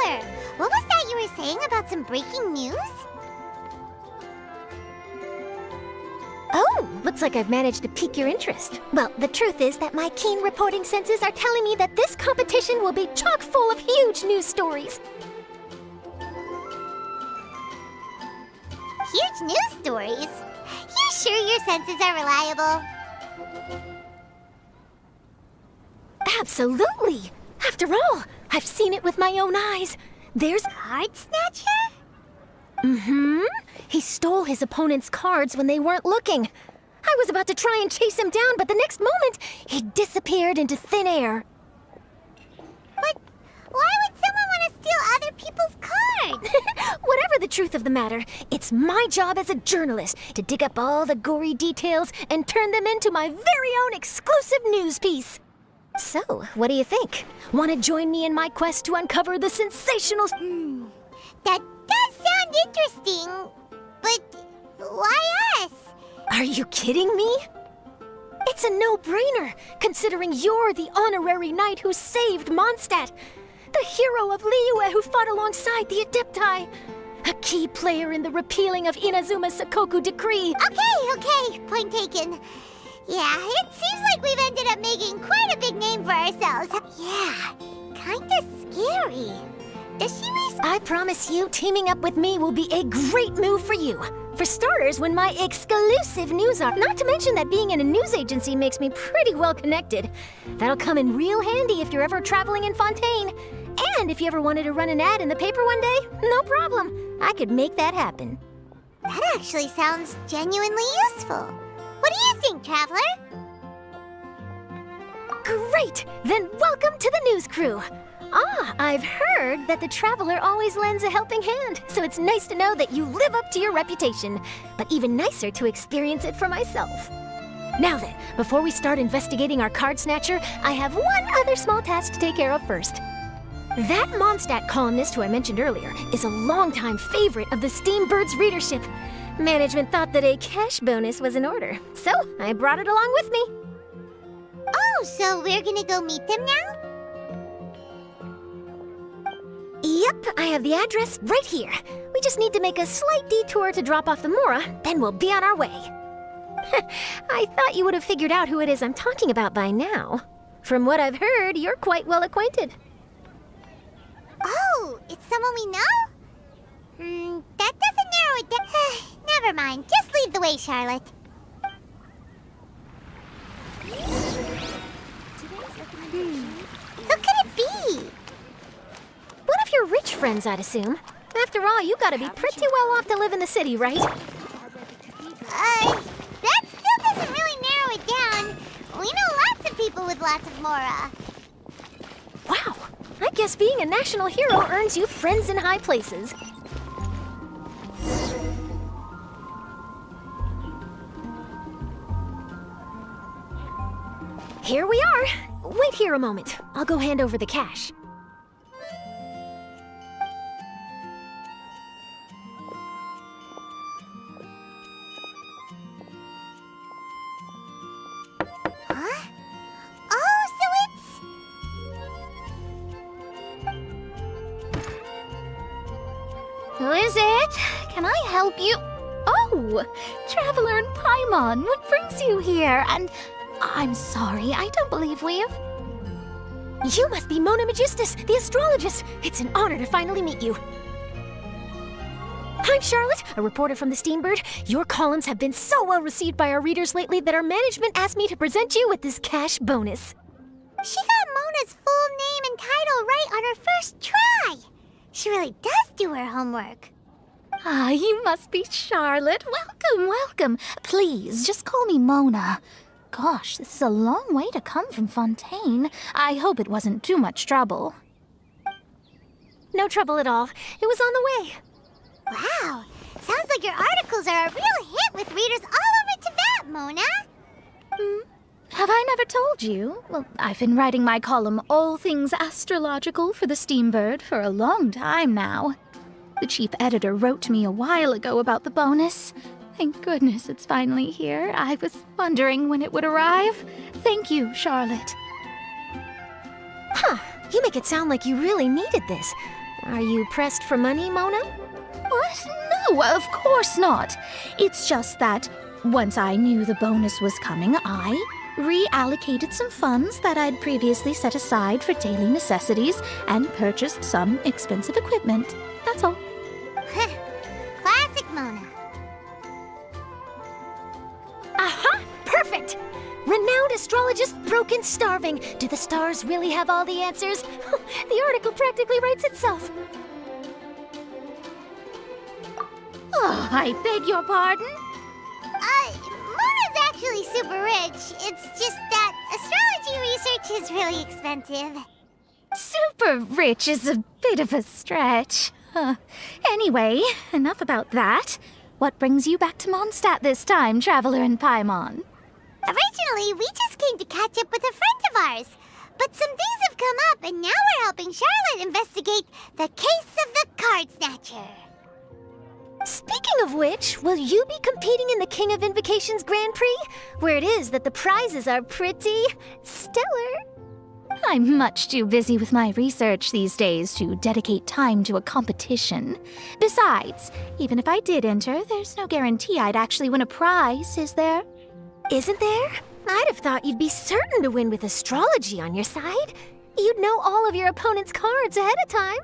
Traveler! What was that you were saying about some breaking news? Oh, looks like I've managed to pique your interest. Well, the truth is that my keen reporting senses are telling me that this competition will be chock full of huge news stories. Huge news stories? You sure your senses are reliable? Absolutely! After all, I've seen it with my own eyes. There's... Card Snatcher? Mm-hmm. He stole his opponent's cards when they weren't looking. I was about to try and chase him down, but the next moment, he disappeared into thin air. But why would someone want to steal other people's cards? Whatever the truth of the matter, it's my job as a journalist to dig up all the gory details and turn them into my very own exclusive news piece. So, what do you think? Want to join me in my quest to uncover the sensational... That does sound interesting, but why us? Are you kidding me? It's a no-brainer, considering you're the honorary knight who saved Mondstadt, the hero of Liyue who fought alongside the Adepti, a key player in the repealing of Inazuma's Sakoku decree. Okay, point taken. Yeah, it seems like we've ended up making quite a big name for ourselves. Yeah, kinda scary. Does she really... I promise you, teaming up with me will be a great move for you. For starters, when my exclusive news arc, not to mention that being in a news agency makes me pretty well connected. That'll come in real handy if you're ever traveling in Fontaine. And if you ever wanted to run an ad in the paper one day, no problem. I could make that happen. That actually sounds genuinely useful. What do you think, Traveler? Great! Then welcome to the news crew. Ah, I've heard that the Traveler always lends a helping hand, so it's nice to know that you live up to your reputation, but even nicer to experience it for myself. Now then, before we start investigating our card snatcher, I have one other small task to take care of first. That Mondstadt columnist who I mentioned earlier is a longtime favorite of the Steambird's readership. Management thought that a cash bonus was in order, so I brought it along with me. Oh, so we're gonna go meet them now? Yep, I have the address right here. We just need to make a slight detour to drop off the Mora, then we'll be on our way. I thought you would have figured out who it is I'm talking about by now. From what I've heard, you're quite well acquainted. Oh, it's someone we know? That doesn't narrow it down. Never mind, just lead the way, Charlotte. Who could it be? One of your rich friends, I'd assume. After all, you gotta be pretty well off to live in the city, right? That still doesn't really narrow it down. We know lots of people with lots of Mora. Wow, I guess being a national hero earns you friends in high places. Here we are. Wait here a moment. I'll go hand over the cash. Huh? Oh, so it's... Who is it? Can I help you? Oh, Traveler and Paimon, what brings you here? And I'm sorry, I don't believe we've... You must be Mona Magistus, the astrologist. It's an honor to finally meet you. I'm Charlotte, a reporter from the Steambird. Your columns have been so well received by our readers lately that our management asked me to present you with this cash bonus. She got Mona's full name and title right on her first try. She really does do her homework. Ah, you must be Charlotte. Welcome, welcome. Please, just call me Mona. Gosh, this is a long way to come from Fontaine. I hope it wasn't too much trouble. No trouble at all. It was on the way. Wow, sounds like your articles are a real hit with readers all over Tibet, Mona. Have I never told you? Well, I've been writing my column All Things Astrological for the Steambird for a long time now. The chief editor wrote me a while ago about the bonus. Thank goodness it's finally here. I was wondering when it would arrive. Thank you, Charlotte. Huh, you make it sound like you really needed this. Are you pressed for money, Mona? What? No, of course not. It's just that once I knew the bonus was coming, I reallocated some funds that I'd previously set aside for daily necessities and purchased some expensive equipment. That's all. Classic Mona. Aha! Perfect! Renowned astrologist Broken Starving. Do the stars really have all the answers? The article practically writes itself. Oh, I beg your pardon? Mona's actually super rich. It's just that astrology research is really expensive. Super rich is a bit of a stretch. Anyway, enough about that. What brings you back to Mondstadt this time, Traveler in Paimon? Originally, we just came to catch up with a friend of ours. But some things have come up, and now we're helping Charlotte investigate the case of the Card Snatcher. Speaking of which, will you be competing in the King of Invocations Grand Prix? Where it is that the prizes are pretty stellar. I'm much too busy with my research these days to dedicate time to a competition. Besides, even if I did enter, there's no guarantee I'd actually win a prize, is there? Isn't there? I'd have thought you'd be certain to win with astrology on your side. You'd know all of your opponent's cards ahead of time.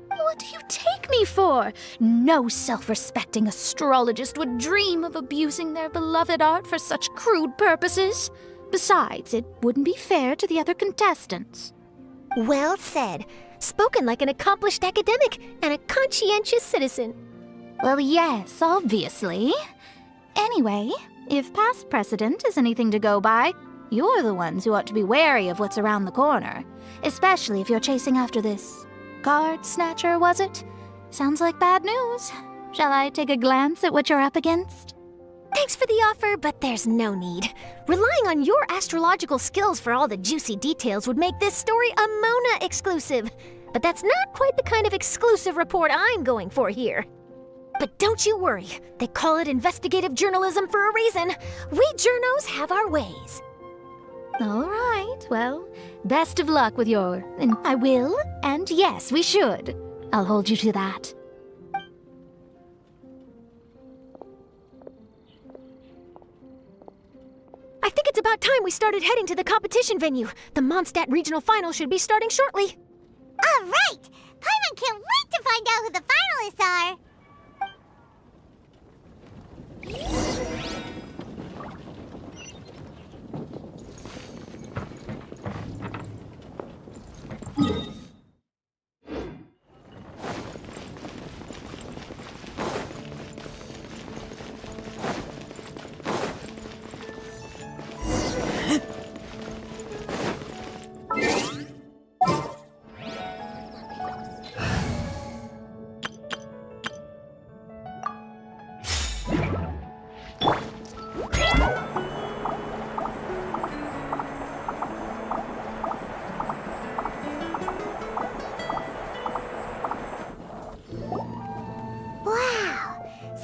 What do you take me for? No self-respecting astrologist would dream of abusing their beloved art for such crude purposes. Besides, it wouldn't be fair to the other contestants. Well said. Spoken like an accomplished academic and a conscientious citizen. Well, yes, obviously. Anyway, if past precedent is anything to go by, you're the ones who ought to be wary of what's around the corner. Especially if you're chasing after this card snatcher, was it? Sounds like bad news. Shall I take a glance at what you're up against? Thanks for the offer, but there's no need. Relying on your astrological skills for all the juicy details would make this story a Mona exclusive. But that's not quite the kind of exclusive report I'm going for here. But don't you worry. They call it investigative journalism for a reason. We journos have our ways. All right, well, best of luck with your... And I will, and yes, we should. I'll hold you to that. I think it's about time we started heading to the competition venue. The Mondstadt Regional Final should be starting shortly. All right! Paimon can't wait to find out who the finalists are!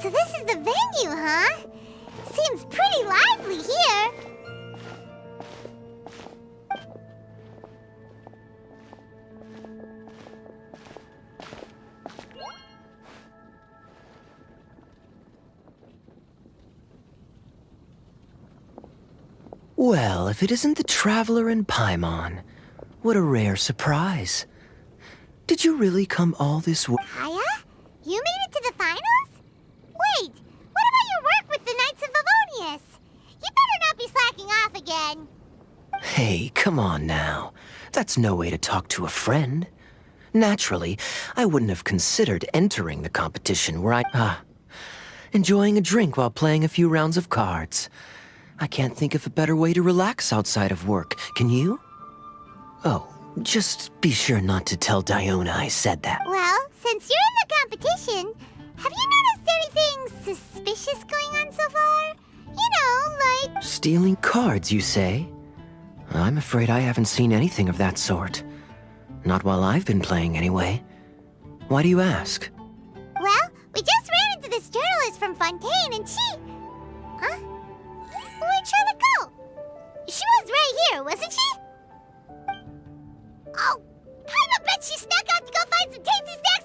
So this is the venue, huh? Seems pretty lively here. Well, if it isn't the Traveler in Paimon, what a rare surprise. Did you really come all this way? Kaya? You made it to the finals? Wait, what about your work with the Knights of Favonius? You better not be slacking off again. Hey, come on now. That's no way to talk to a friend. Naturally, I wouldn't have considered entering the competition where enjoying a drink while playing a few rounds of cards. I can't think of a better way to relax outside of work. Can you? Oh, just be sure not to tell Diona I said that. Well, since you're in the competition, have you noticed anything suspicious going on so far? You know, like... Stealing cards, you say? I'm afraid I haven't seen anything of that sort. Not while I've been playing, anyway. Why do you ask? Well, we just ran into this journalist from Fontaine and she... Huh? Where'd Charlotte go? She was right here, wasn't she? Oh, I bet she snuck out to go find some tasty snacks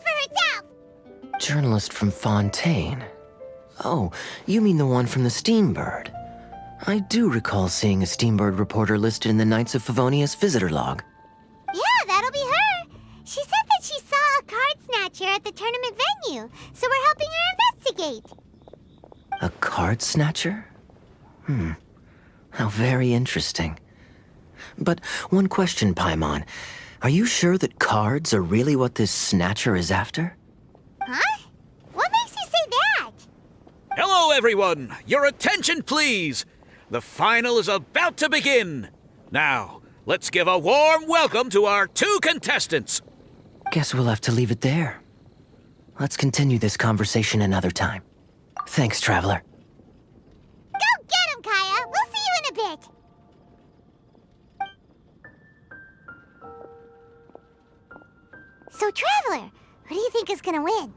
journalist from Fontaine. Oh, you mean the one from the Steambird. I do recall seeing a Steambird reporter listed in the Knights of Favonius visitor log. Yeah, that'll be her. She said that she saw a card snatcher at the tournament venue, so we're helping her investigate. A card snatcher? How very interesting. But one question, Paimon. Are you sure that cards are really what this snatcher is after? Huh? What makes you say that? Hello, everyone! Your attention, please! The final is about to begin! Now, let's give a warm welcome to our 2 contestants! Guess we'll have to leave it there. Let's continue this conversation another time. Thanks, Traveler. Go get him, Kaya! We'll see you in a bit! So, Traveler, who do you think is gonna win?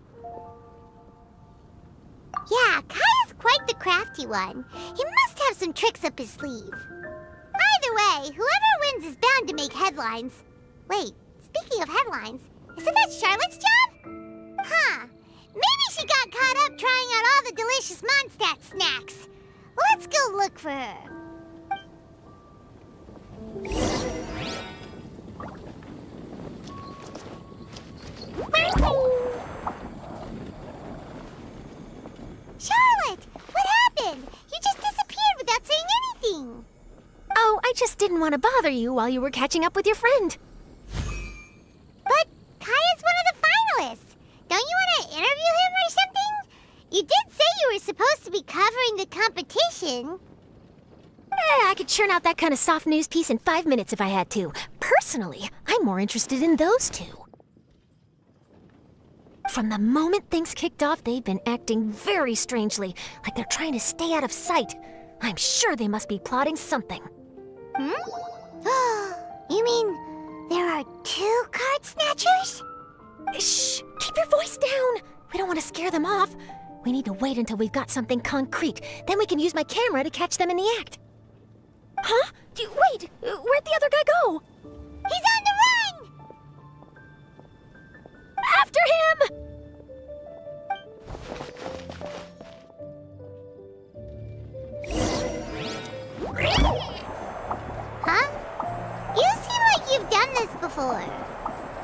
Yeah, Kaya's quite the crafty one. He must have some tricks up his sleeve. Either way, whoever wins is bound to make headlines. Wait, speaking of headlines, isn't that Charlotte's job? Huh. Maybe she got caught up trying out all the delicious Mondstadt snacks. Let's go look for her. Charlotte, what happened? You just disappeared without saying anything. Oh, I just didn't want to bother you while you were catching up with your friend. But Kaya's one of the finalists. Don't you want to interview him or something? You did say you were supposed to be covering the competition. I could churn out that kind of soft news piece in 5 minutes if I had to. Personally, I'm more interested in those 2. From the moment things kicked off, they've been acting very strangely, like they're trying to stay out of sight. I'm sure they must be plotting something. You mean there are 2 card snatchers? Shh! Keep your voice down! We don't want to scare them off. We need to wait until we've got something concrete. Then we can use my camera to catch them in the act. Huh? Wait! Where'd the other guy go? He's on the run! After him! Huh? You seem like you've done this before.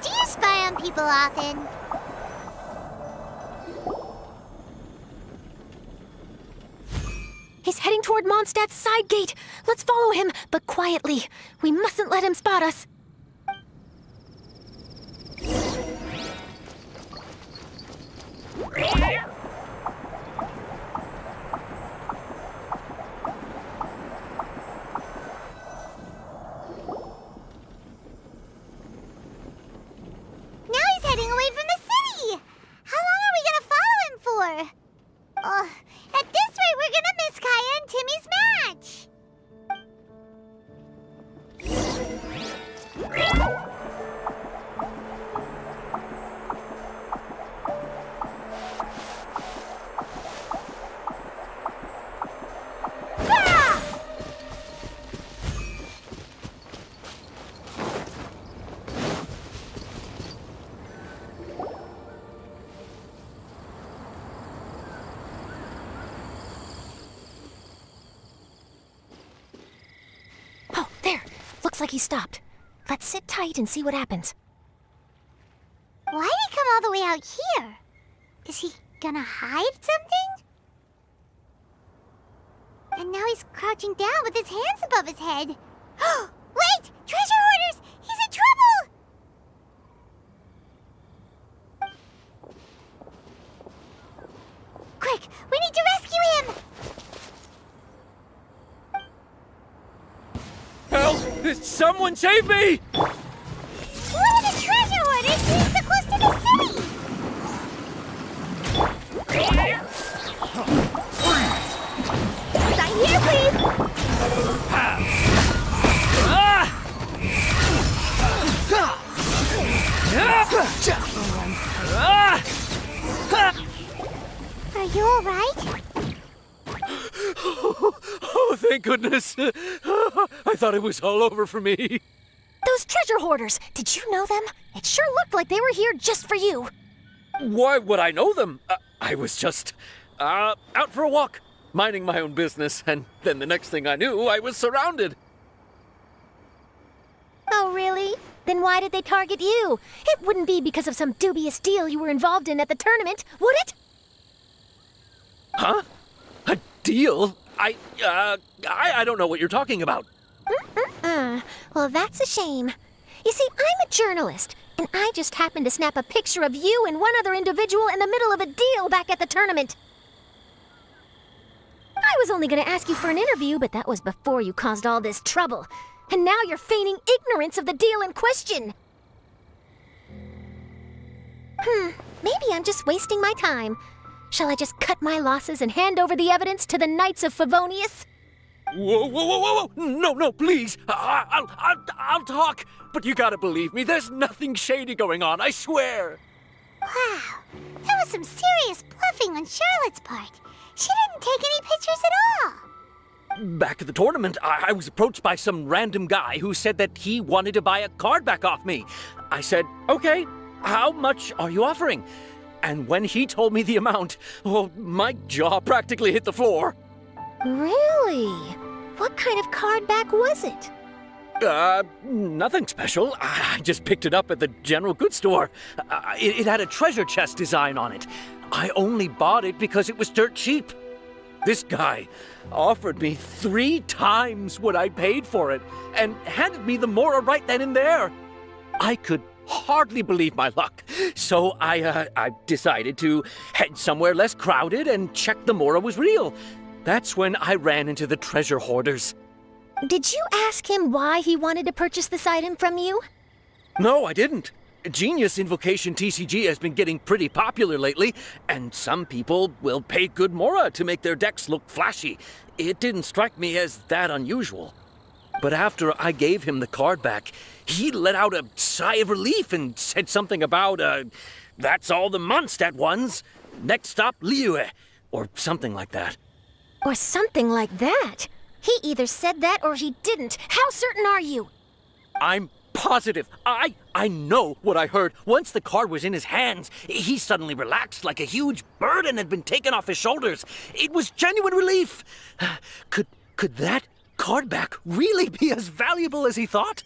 Do you spy on people often? He's heading toward Mondstadt's side gate. Let's follow him, but quietly. We mustn't let him spot us. Now he's heading away from the city! How long are we gonna follow him for? At this rate, we're gonna miss Kaya and Timmy's match! Oh, there. Looks like he stopped. Let's sit tight and see what happens. Why'd he come all the way out here? Is he gonna hide something? And now he's crouching down with his hands above his head. Wait! Treasure hoarders! He's in trouble! Quick! We need to rescue him! Help! Someone save me! What are the treasure hoarders being so close to the city? Sign here, please! Are you alright? Oh, thank goodness. I thought it was all over for me. Those treasure hoarders, did you know them? It sure looked like they were here just for you. Why would I know them? I was just out for a walk, minding my own business, and then the next thing I knew, I was surrounded. Oh, really? Then why did they target you? It wouldn't be because of some dubious deal you were involved in at the tournament, would it? Huh? A deal? I don't know what you're talking about. Well, that's a shame. You see, I'm a journalist, and I just happened to snap a picture of you and one other individual in the middle of a deal back at the tournament. I was only going to ask you for an interview, but that was before you caused all this trouble. And now you're feigning ignorance of the deal in question. Maybe I'm just wasting my time. Shall I just cut my losses and hand over the evidence to the Knights of Favonius? Whoa! No, please. I'll talk. But you gotta believe me, there's nothing shady going on, I swear. Wow, that was some serious bluffing on Charlotte's part. She didn't take any pictures at all. Back at the tournament, I was approached by some random guy who said that he wanted to buy a card back off me. I said, okay, how much are you offering? And when he told me the amount, oh, my jaw practically hit the floor. Really? What kind of card back was it? Nothing special. I just picked it up at the general goods store. It had a treasure chest design on it. I only bought it because it was dirt cheap. This guy offered me 3 times what I paid for it and handed me the Mora right then and there. I could hardly believe my luck, so I decided to head somewhere less crowded and check the Mora was real. That's when I ran into the treasure hoarders. Did you ask him why he wanted to purchase this item from you? No, I didn't. Genius Invocation TCG has been getting pretty popular lately, and some people will pay good Mora to make their decks look flashy. It didn't strike me as that unusual. But after I gave him the card back, he let out a sigh of relief and said something about, that's all the Mondstadt ones. Next stop, Liyue, or something like that. Or something like that? He either said that or he didn't. How certain are you? I'm positive. I know what I heard. Once the card was in his hands, he suddenly relaxed like a huge burden had been taken off his shoulders. It was genuine relief. Could that card back really be as valuable as he thought?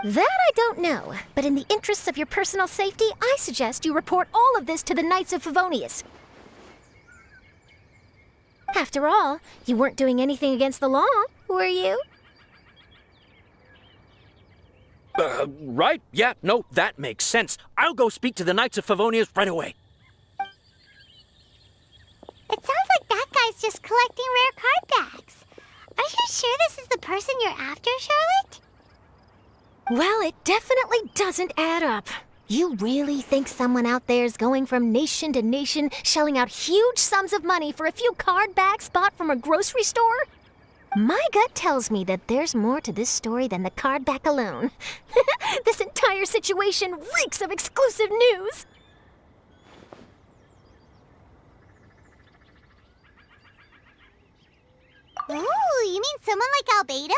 That I don't know, but in the interests of your personal safety, I suggest you report all of this to the Knights of Favonius. After all, you weren't doing anything against the law, were you? Right. Yeah, no, that makes sense. I'll go speak to the Knights of Favonius right away. It sounds like that guy's just collecting rare card backs. Are you sure this is the person you're after, Charlotte? Well, it definitely doesn't add up. You really think someone out there's going from nation to nation, shelling out huge sums of money for a few card backs bought from a grocery store? My gut tells me that there's more to this story than the card back alone. This entire situation reeks of exclusive news. Oh, you mean someone like Albedo?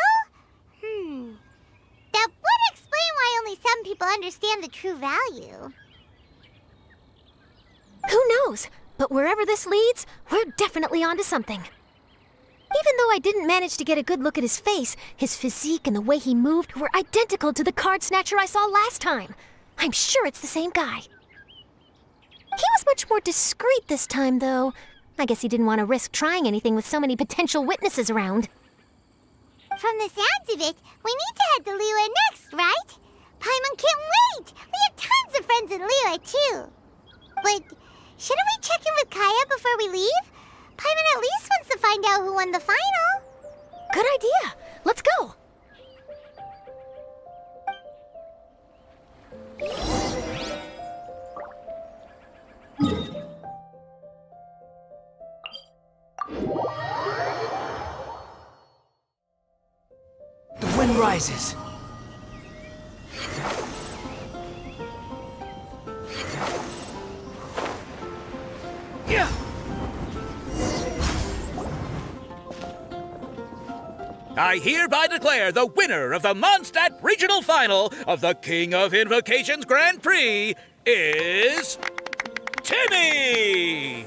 That would explain why only some people understand the true value. Who knows? But wherever this leads, we're definitely onto something. Even though I didn't manage to get a good look at his face, his physique and the way he moved were identical to the card snatcher I saw last time. I'm sure it's the same guy. He was much more discreet this time, though. I guess he didn't want to risk trying anything with so many potential witnesses around. From the sounds of it, we need to head to Liyue next, right? Paimon can't wait! We have tons of friends in Liyue, too. But shouldn't we check in with Kaya before we leave? Paimon at least wants to find out who won the final. Good idea. Let's go. The wind rises. Yeah. I hereby declare the winner of the Mondstadt Regional Final of the King of Invocations Grand Prix is Timmy!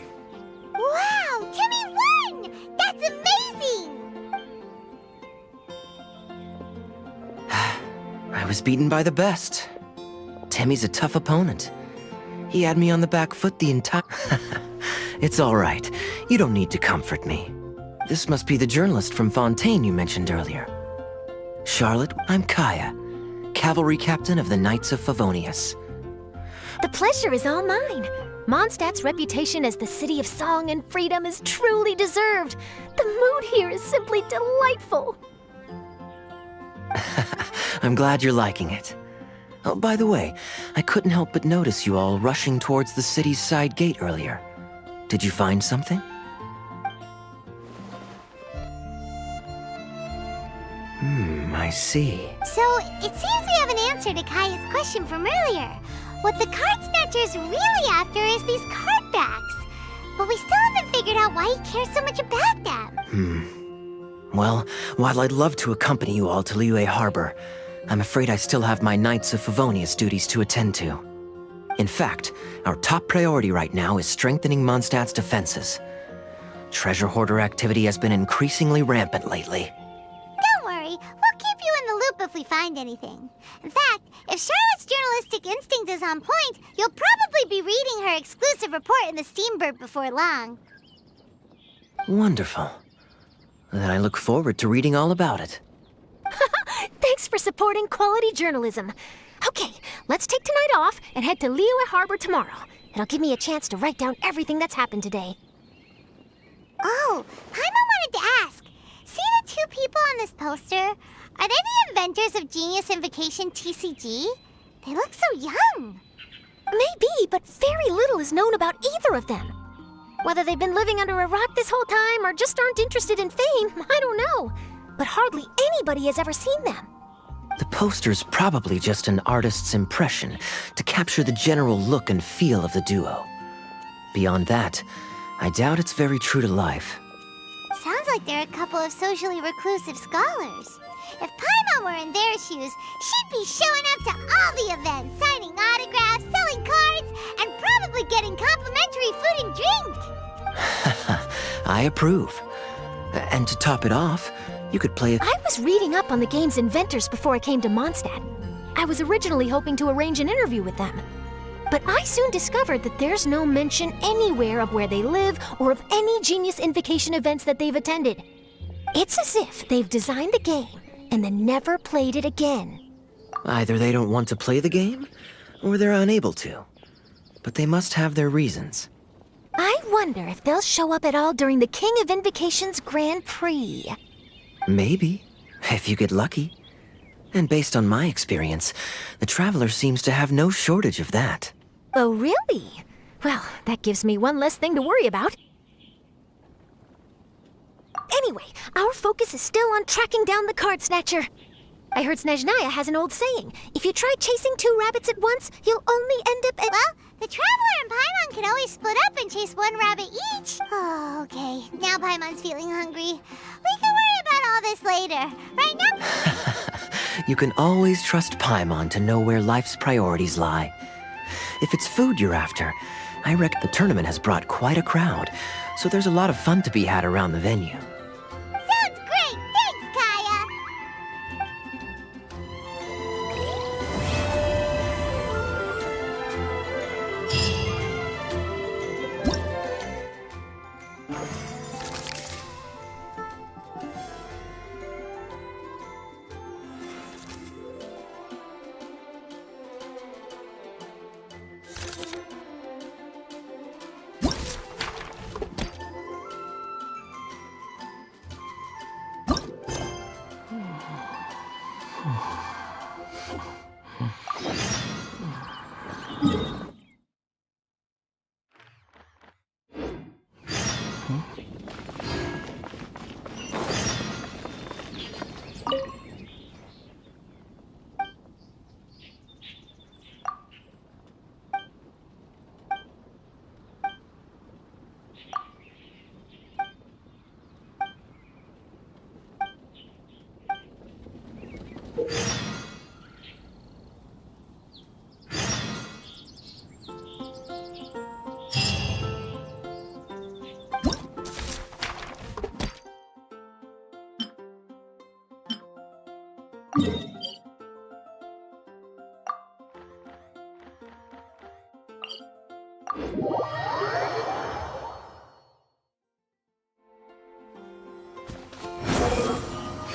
Wow, Timmy won! That's amazing! I was beaten by the best. Timmy's a tough opponent. He had me on the back foot the entire... It's all right. You don't need to comfort me. This must be the journalist from Fontaine you mentioned earlier. Charlotte, I'm Kaya, cavalry captain of the Knights of Favonius. The pleasure is all mine. Mondstadt's reputation as the city of song and freedom is truly deserved. The mood here is simply delightful. I'm glad you're liking it. Oh, by the way, I couldn't help but notice you all rushing towards the city's side gate earlier. Did you find something? I see. So, it seems we have an answer to Kaya's question from earlier. What the card snatcher's really after is these card backs. But we still haven't figured out why he cares so much about them. Well, while I'd love to accompany you all to Liyue Harbor, I'm afraid I still have my Knights of Favonius duties to attend to. In fact, our top priority right now is strengthening Mondstadt's defenses. Treasure hoarder activity has been increasingly rampant lately. Don't worry, we'll keep you in the loop if we find anything. In fact, if Charlotte's journalistic instinct is on point, you'll probably be reading her exclusive report in the Steambird before long. Wonderful. Then I look forward to reading all about it. Thanks for supporting quality journalism. Okay, let's take tonight off and head to Liyue Harbor tomorrow. It'll give me a chance to write down everything that's happened today. Oh, Paimon wanted to ask. See the two people on this poster? Are they the inventors of Genius Invocation TCG? They look so young. Maybe, but very little is known about either of them. Whether they've been living under a rock this whole time or just aren't interested in fame, I don't know. But hardly anybody has ever seen them. The poster's probably just an artist's impression to capture the general look and feel of the duo. Beyond that, I doubt it's very true to life. Sounds like they're a couple of socially reclusive scholars. If Paimon were in their shoes, she'd be showing up to all the events, signing autographs, selling cards, and probably getting complimentary food and drink. I approve. And to top it off, you could play a... I was reading up on the game's inventors before I came to Mondstadt. I was originally hoping to arrange an interview with them. But I soon discovered that there's no mention anywhere of where they live or of any Genius Invocation events that they've attended. It's as if they've designed the game and then never played it again. Either they don't want to play the game, or they're unable to. But they must have their reasons. I wonder if they'll show up at all during the King of Invocation's Grand Prix. Maybe, if you get lucky. And based on my experience, the Traveler seems to have no shortage of that. Oh, really? Well, that gives me one less thing to worry about. Anyway, our focus is still on tracking down the card snatcher. I heard Snezhnaya has an old saying. If you try chasing two rabbits at once, you'll only end up at... Well, the Traveler and Paimon can always split up and chase one rabbit each. Oh, okay. Now Paimon's feeling hungry. We can worry about all this later. Right now... You can always trust Paimon to know where life's priorities lie. If it's food you're after, I reckon the tournament has brought quite a crowd, so there's a lot of fun to be had around the venue. Sounds great! Thanks, Kaya!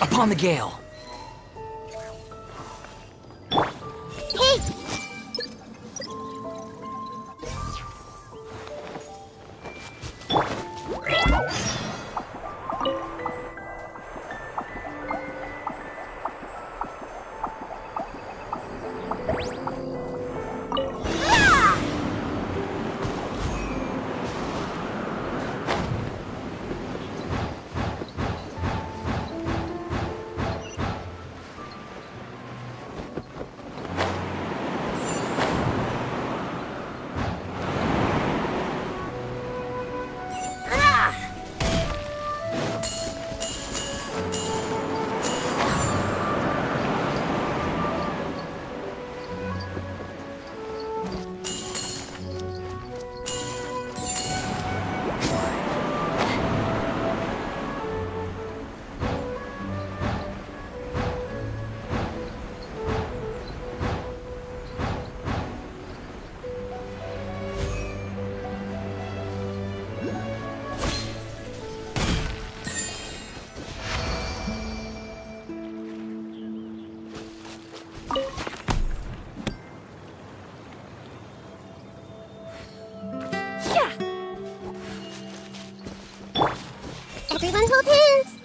Upon the gale. Hey! Everyone hold hands!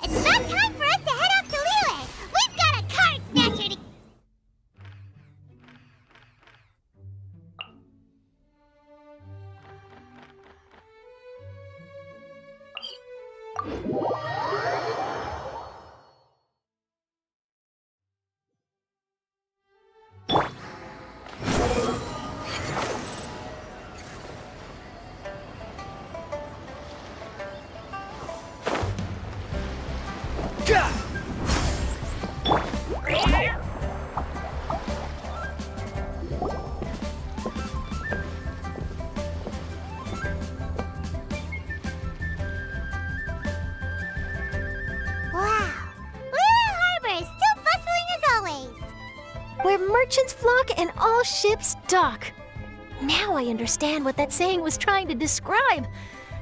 It's about time for us to head off to Liyue! We've got a card snatcher to... Wow! Liyue Harbor is still bustling as always! Where merchants flock and all ships dock. Now I understand what that saying was trying to describe.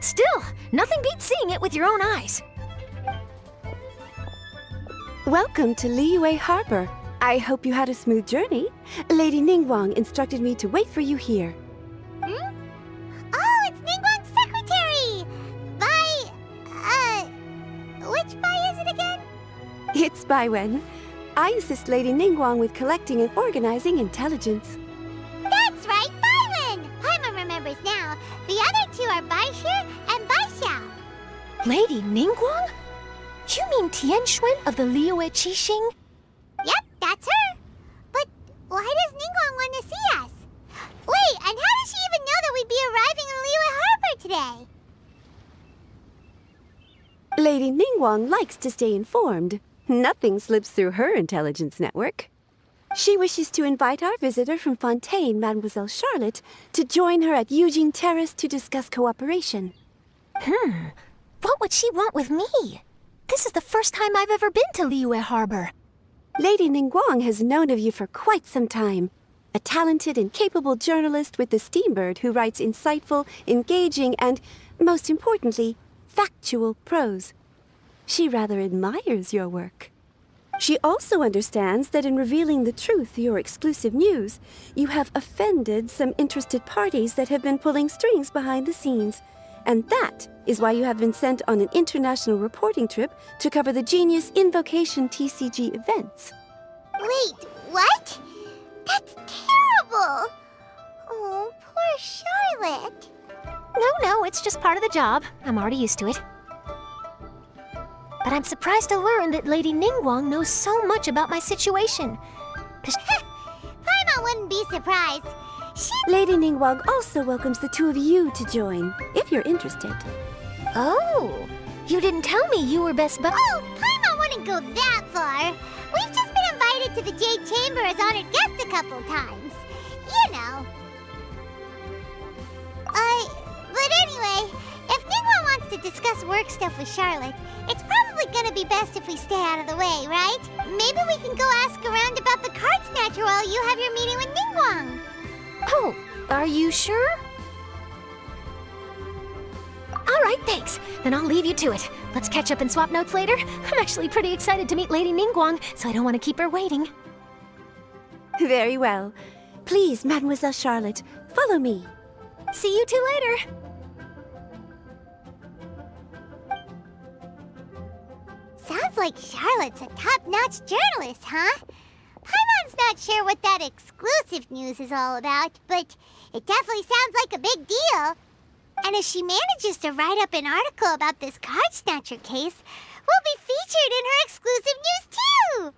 Still, nothing beats seeing it with your own eyes. Welcome to Liyue Harbor. I hope you had a smooth journey. Lady Ningguang instructed me to wait for you here. Hmm? Oh, it's Ningguang's secretary! Which Bai is it again? It's Baiwen. I assist Lady Ningguang with collecting and organizing intelligence. That's right, Baiwen! Paimon remembers now. The other two are Baishir and Baishao. Lady Ningguang? You mean Tianxuan of the Liyue Qixing? Yep, that's her. But why does Ningguang want to see us? Wait, and how does she even know that we'd be arriving in Liyue Harbor today? Lady Ningguang likes to stay informed. Nothing slips through her intelligence network. She wishes to invite our visitor from Fontaine, Mademoiselle Charlotte, to join her at Eugene Terrace to discuss cooperation. What would she want with me? This is the first time I've ever been to Liyue Harbor. Lady Ningguang has known of you for quite some time. A talented and capable journalist with the Steambird who writes insightful, engaging, and, most importantly, factual prose. She rather admires your work. She also understands that in revealing the truth through your exclusive news, you have offended some interested parties that have been pulling strings behind the scenes. And that is why you have been sent on an international reporting trip to cover the Genius Invocation TCG events. Wait, what? That's terrible! Oh, poor Charlotte. No, it's just part of the job. I'm already used to it. But I'm surprised to learn that Lady Ningguang knows so much about my situation. Paimon wouldn't be surprised. Lady Ningguang also welcomes the two of you to join, if you're interested. Oh, you didn't tell me you were best bud. Oh, Paimon wouldn't go that far. We've just been invited to the Jade Chamber as honored guests a couple times. You know. But anyway, if Ningguang wants to discuss work stuff with Charlotte, it's probably gonna be best if we stay out of the way, right? Maybe we can go ask around about the card snatcher while you have your meeting with Ningguang. Oh, are you sure? All right, thanks. Then I'll leave you to it. Let's catch up and swap notes later. I'm actually pretty excited to meet Lady Ningguang, so I don't want to keep her waiting. Very well. Please, Mademoiselle Charlotte, follow me. See you two later. Sounds like Charlotte's a top-notch journalist, huh? Paimon's not sure what that exclusive news is all about, but it definitely sounds like a big deal. And if she manages to write up an article about this card snatcher case, we'll be featured in her exclusive news too!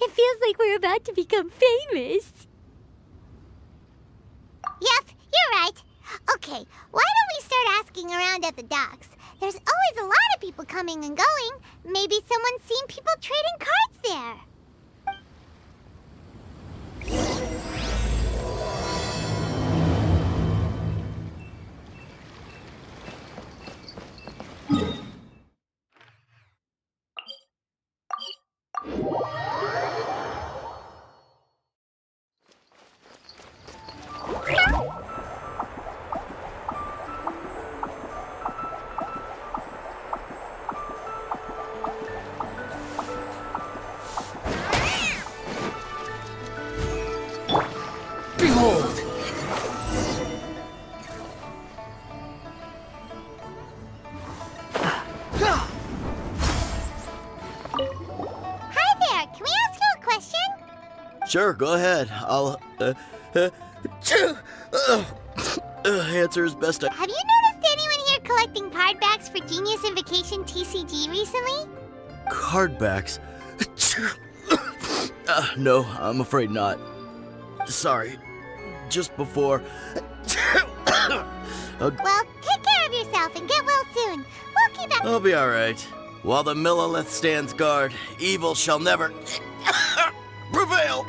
It feels like we're about to become famous. Yep, you're right. Okay, why don't we start asking around at the docks? There's always a lot of people coming and going. Maybe someone's seen people trading cards there. Behold! Hi there, can we ask you a question? Sure, go ahead. I'll answer as best I. Have you noticed anyone here collecting card backs for Genius Invocation TCG recently? Card backs. No, I'm afraid not. Sorry. Just before. Well, take care of yourself and get well soon. We'll keep up. I'll be alright. While the Millilith stands guard, evil shall never prevail.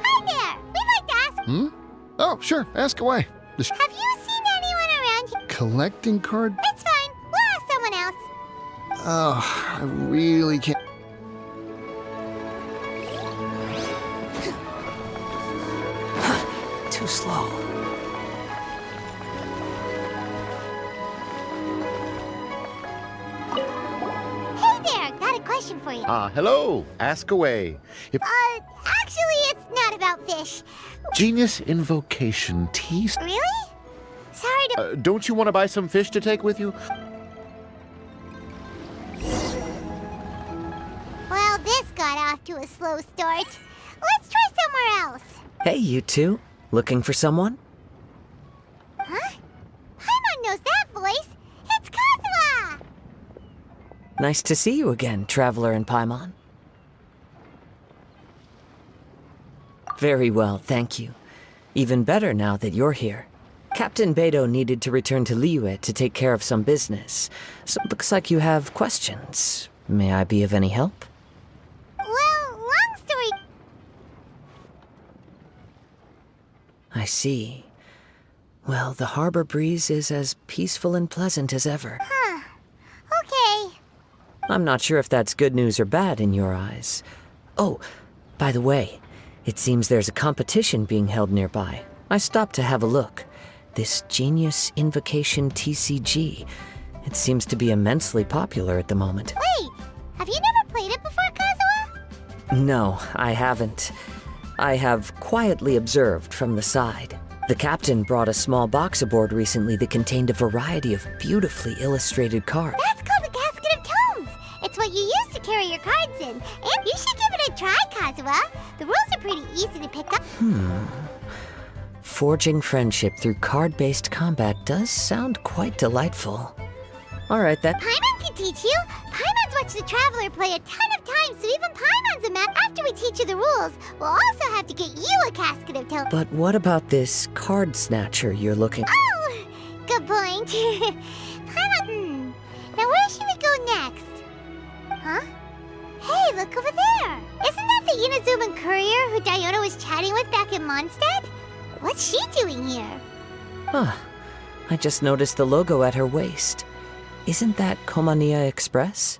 Hi there, we'd like to ask, Oh, sure. Ask away. have you seen anyone around here? Collecting card? It's fine, we'll ask someone else. Oh, I really can't. Too slow. Hey there, got a question for you. Hello. Ask away. If Actually, it's not about fish. Genius Invocation Tea. Really? Sorry to... Don't you want to buy some fish to take with you? Well, this got off to a slow start. Let's try somewhere else. Hey, you two. Looking for someone? Huh? Paimon knows that voice. It's Kazuha! Nice to see you again, Traveler and Paimon. Very well, thank you. Even better now that you're here. Captain Beidou needed to return to Liyue to take care of some business. So it looks like you have questions. May I be of any help? Well, long story... I see. Well, the harbor breeze is as peaceful and pleasant as ever. Huh. Okay. I'm not sure if that's good news or bad in your eyes. Oh, by the way, It seems there's a competition being held nearby. I stopped to have a look. This Genius Invocation TCG. It seems to be immensely popular at the moment. Wait, have you never played it before, Kazuha? No, I haven't. I have quietly observed from the side. The captain brought a small box aboard recently that contained a variety of beautifully illustrated cards. That's called the Casket of Tomes. It's what you use to carry your cards in. And you should give it a try, Kazuha. The rules are pretty easy to pick up. Forging friendship through card-based combat does sound quite delightful. All right, that... Paimon can teach you. Paimon's watched the Traveler play a ton of times, so even Paimon's a man. After we teach you the rules, we'll also have to get you a Casket of Tomes. But what about this card snatcher you're looking... Oh, good point. Paimon, now where should we go next? Huh? Hey, look over there. Isn't that the Inazuman courier who Diona was chatting with back in Mondstadt? What's she doing here? Huh. I just noticed the logo at her waist. Isn't that Komania Express?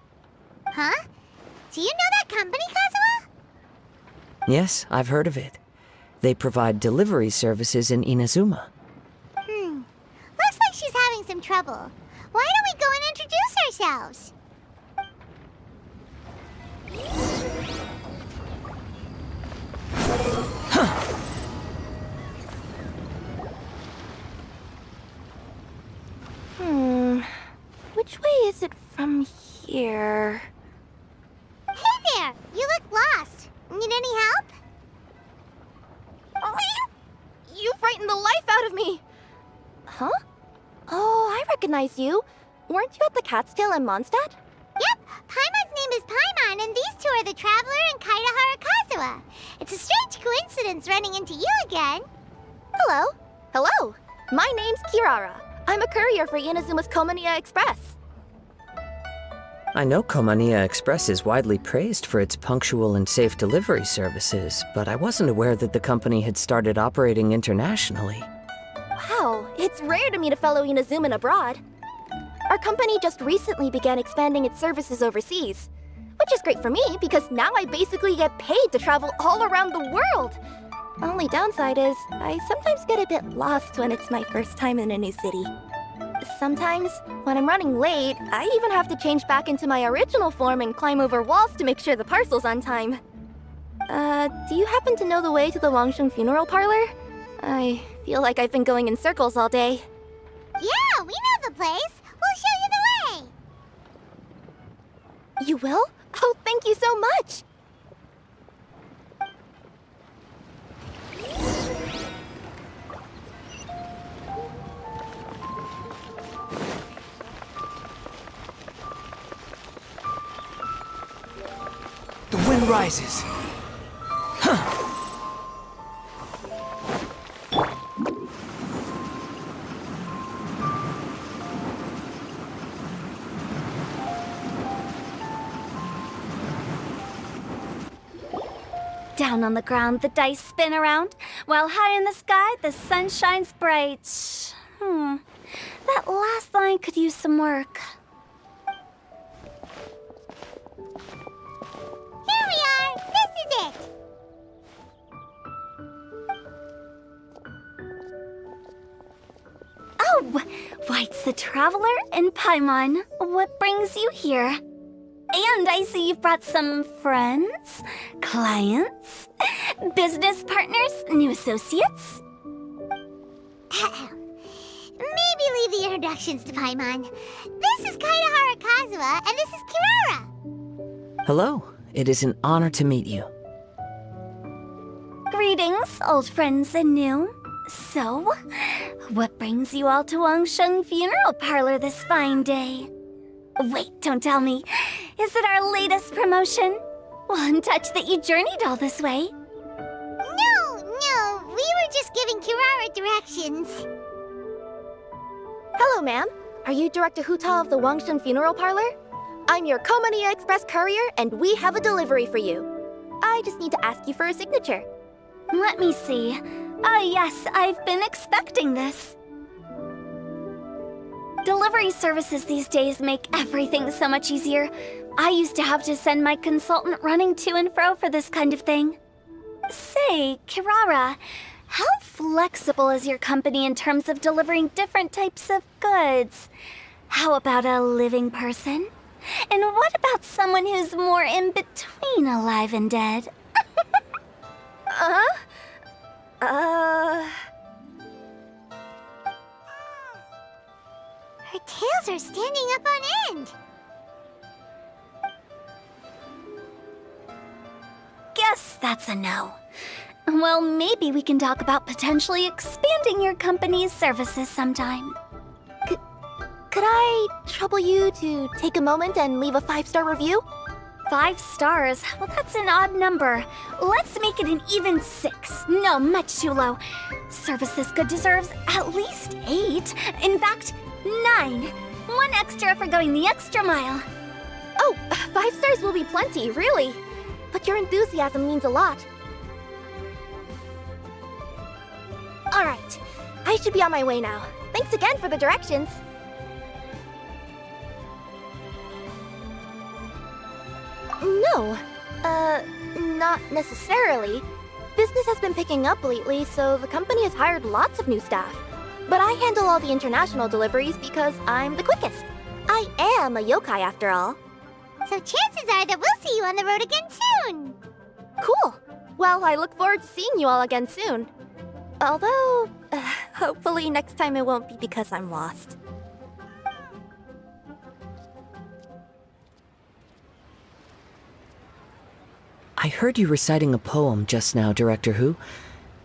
Huh? Do you know that company, Kazuha? Yes, I've heard of it. They provide delivery services in Inazuma. Looks like she's having some trouble. Why don't we go and introduce ourselves? Which way is it from here? Hey there! You look lost. Need any help? You frightened the life out of me! Huh? Oh, I recognize you. Weren't you at the Cat's Tail in Mondstadt? Yep, Paimon's name is Paimon, and these two are the Traveler and Kaitahara Kazuha. It's a strange coincidence running into you again. Hello. Hello. My name's Kirara. I'm a courier for Inazuma's Komania Express. I know Komania Express is widely praised for its punctual and safe delivery services, but I wasn't aware that the company had started operating internationally. Wow, it's rare to meet a fellow Inazuman abroad. Our company just recently began expanding its services overseas, which is great for me because now I basically get paid to travel all around the world. Only downside is I sometimes get a bit lost when it's my first time in a new city. Sometimes, when I'm running late, I even have to change back into my original form and climb over walls to make sure the parcel's on time. Do you happen to know the way to the Wangsheng funeral parlor? I feel like I've been going in circles all day. Yeah, we know the place. We'll show you the way. You will? Oh, thank you so much! The wind rises. Down on the ground, the dice spin around, while high in the sky, the sun shines bright. That last line could use some work. Here we are. This is it. Oh, why, it's the Traveler and Paimon. What brings you here? And I see you've brought some friends, clients, business partners, new associates. Maybe leave the introductions to Paimon. This is Kaitahara Kazuha, and this is Kirara. Hello. It is an honor to meet you. Greetings, old friends and new. So, what brings you all to Wangsheng Funeral Parlor this fine day? Wait, don't tell me. Is it our latest promotion? Well, I'm touched that you journeyed all this way. No, we were just giving Kirara directions. Hello, ma'am. Are you Director Huta of the Wangsheng Funeral Parlor? I'm your Komania Express courier, and we have a delivery for you. I just need to ask you for a signature. Let me see. Ah, yes, I've been expecting this. Delivery services these days make everything so much easier. I used to have to send my consultant running to and fro for this kind of thing. Say, Kirara, how flexible is your company in terms of delivering different types of goods? How about a living person? And what about someone who's more in between alive and dead? Her tails are standing up on end. Guess that's a no. Well, maybe we can talk about potentially expanding your company's services sometime. Could I trouble you to take a moment and leave a 5-star review? 5 stars? Well, that's an odd number. Let's make it an even 6. No, much too low. Service this good deserves at least 8. In fact, 9. 1 extra for going the extra mile. Oh, 5 stars will be plenty, really. But your enthusiasm means a lot. Alright, I should be on my way now. Thanks again for the directions. No, not necessarily. Business has been picking up lately, so the company has hired lots of new staff. But I handle all the international deliveries because I'm the quickest. I am a yokai after all. So chances are that we'll see you on the road again soon. Cool. Well, I look forward to seeing you all again soon. Although, hopefully next time it won't be because I'm lost. I heard you reciting a poem just now, Director Who.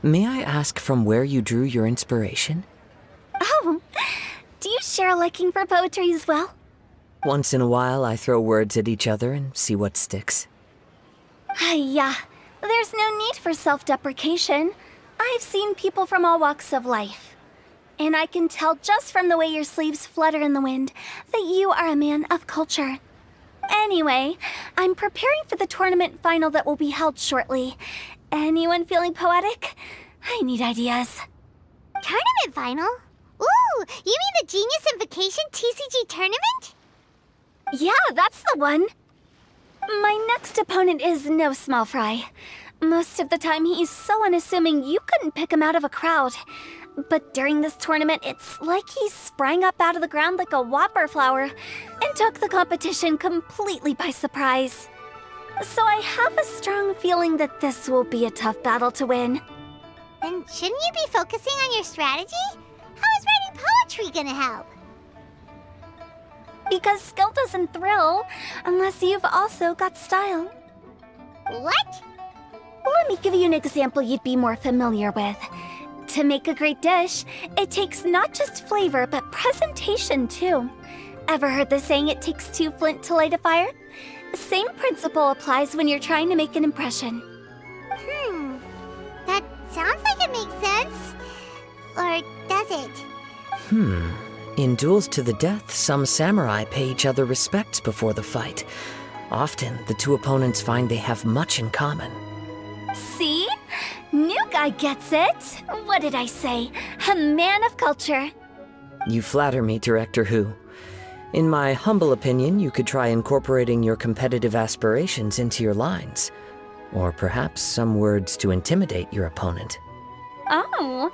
May I ask from where you drew your inspiration? Oh, do you share a liking for poetry as well? Once in a while, I throw words at each other and see what sticks. Yeah, there's no need for self-deprecation. I've seen people from all walks of life. And I can tell just from the way your sleeves flutter in the wind that you are a man of culture. Anyway, I'm preparing for the tournament final that will be held shortly. Anyone feeling poetic? I need ideas. Tournament final? Ooh, you mean the Genius Invocation TCG tournament? Yeah, that's the one. My next opponent is no small fry. Most of the time he's so unassuming you couldn't pick him out of a crowd. But during this tournament, it's like he sprang up out of the ground like a whopper flower and took the competition completely by surprise. So I have a strong feeling that this will be a tough battle to win. Then shouldn't you be focusing on your strategy? How is writing poetry gonna help? Because skill doesn't thrill unless you've also got style. What? Let me give you an example you'd be more familiar with. To make a great dish, it takes not just flavor, but presentation too. Ever heard the saying, it takes 2 flint to light a fire? Same principle applies when you're trying to make an impression. That sounds like it makes sense. Or does it? In duels to the death, some samurai pay each other respects before the fight. Often, the 2 opponents find they have much in common. See? New guy gets it. What did I say? A man of culture. You flatter me, Director Who. In my humble opinion, you could try incorporating your competitive aspirations into your lines. Or perhaps some words to intimidate your opponent. Oh,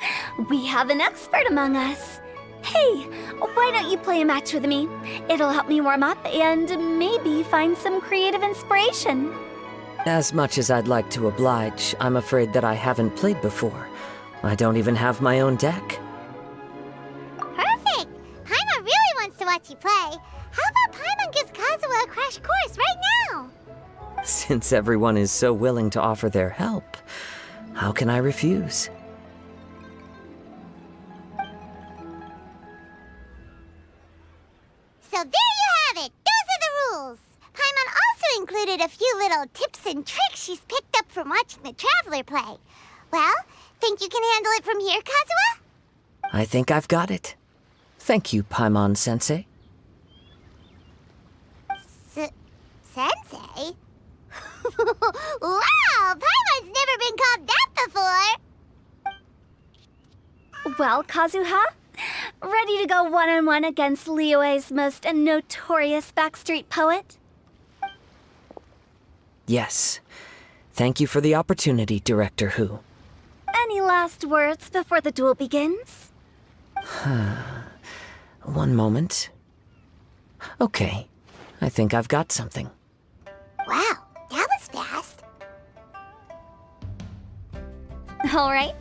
we have an expert among us. Hey, why don't you play a match with me? It'll help me warm up and maybe find some creative inspiration. As much as I'd like to oblige, I'm afraid that I haven't played before. I don't even have my own deck. Perfect! Paimon really wants to watch you play. How about Paimon gives Kazuha a crash course right now? Since everyone is so willing to offer their help, how can I refuse? So there you have it! Those are the rules! Paimon also included a few little tips and tricks she's picked up from watching the Traveler play. Well, think you can handle it from here, Kazuha? I think I've got it. Thank you, Paimon-sensei. Sensei? Wow! Paimon's never been called that before! Well, Kazuha, ready to go one-on-one against Liyue's most notorious backstreet poet? Yes. Thank you for the opportunity, Director Who. Any last words before the duel begins? One moment. Okay, I think I've got something. Wow, that was fast. All right.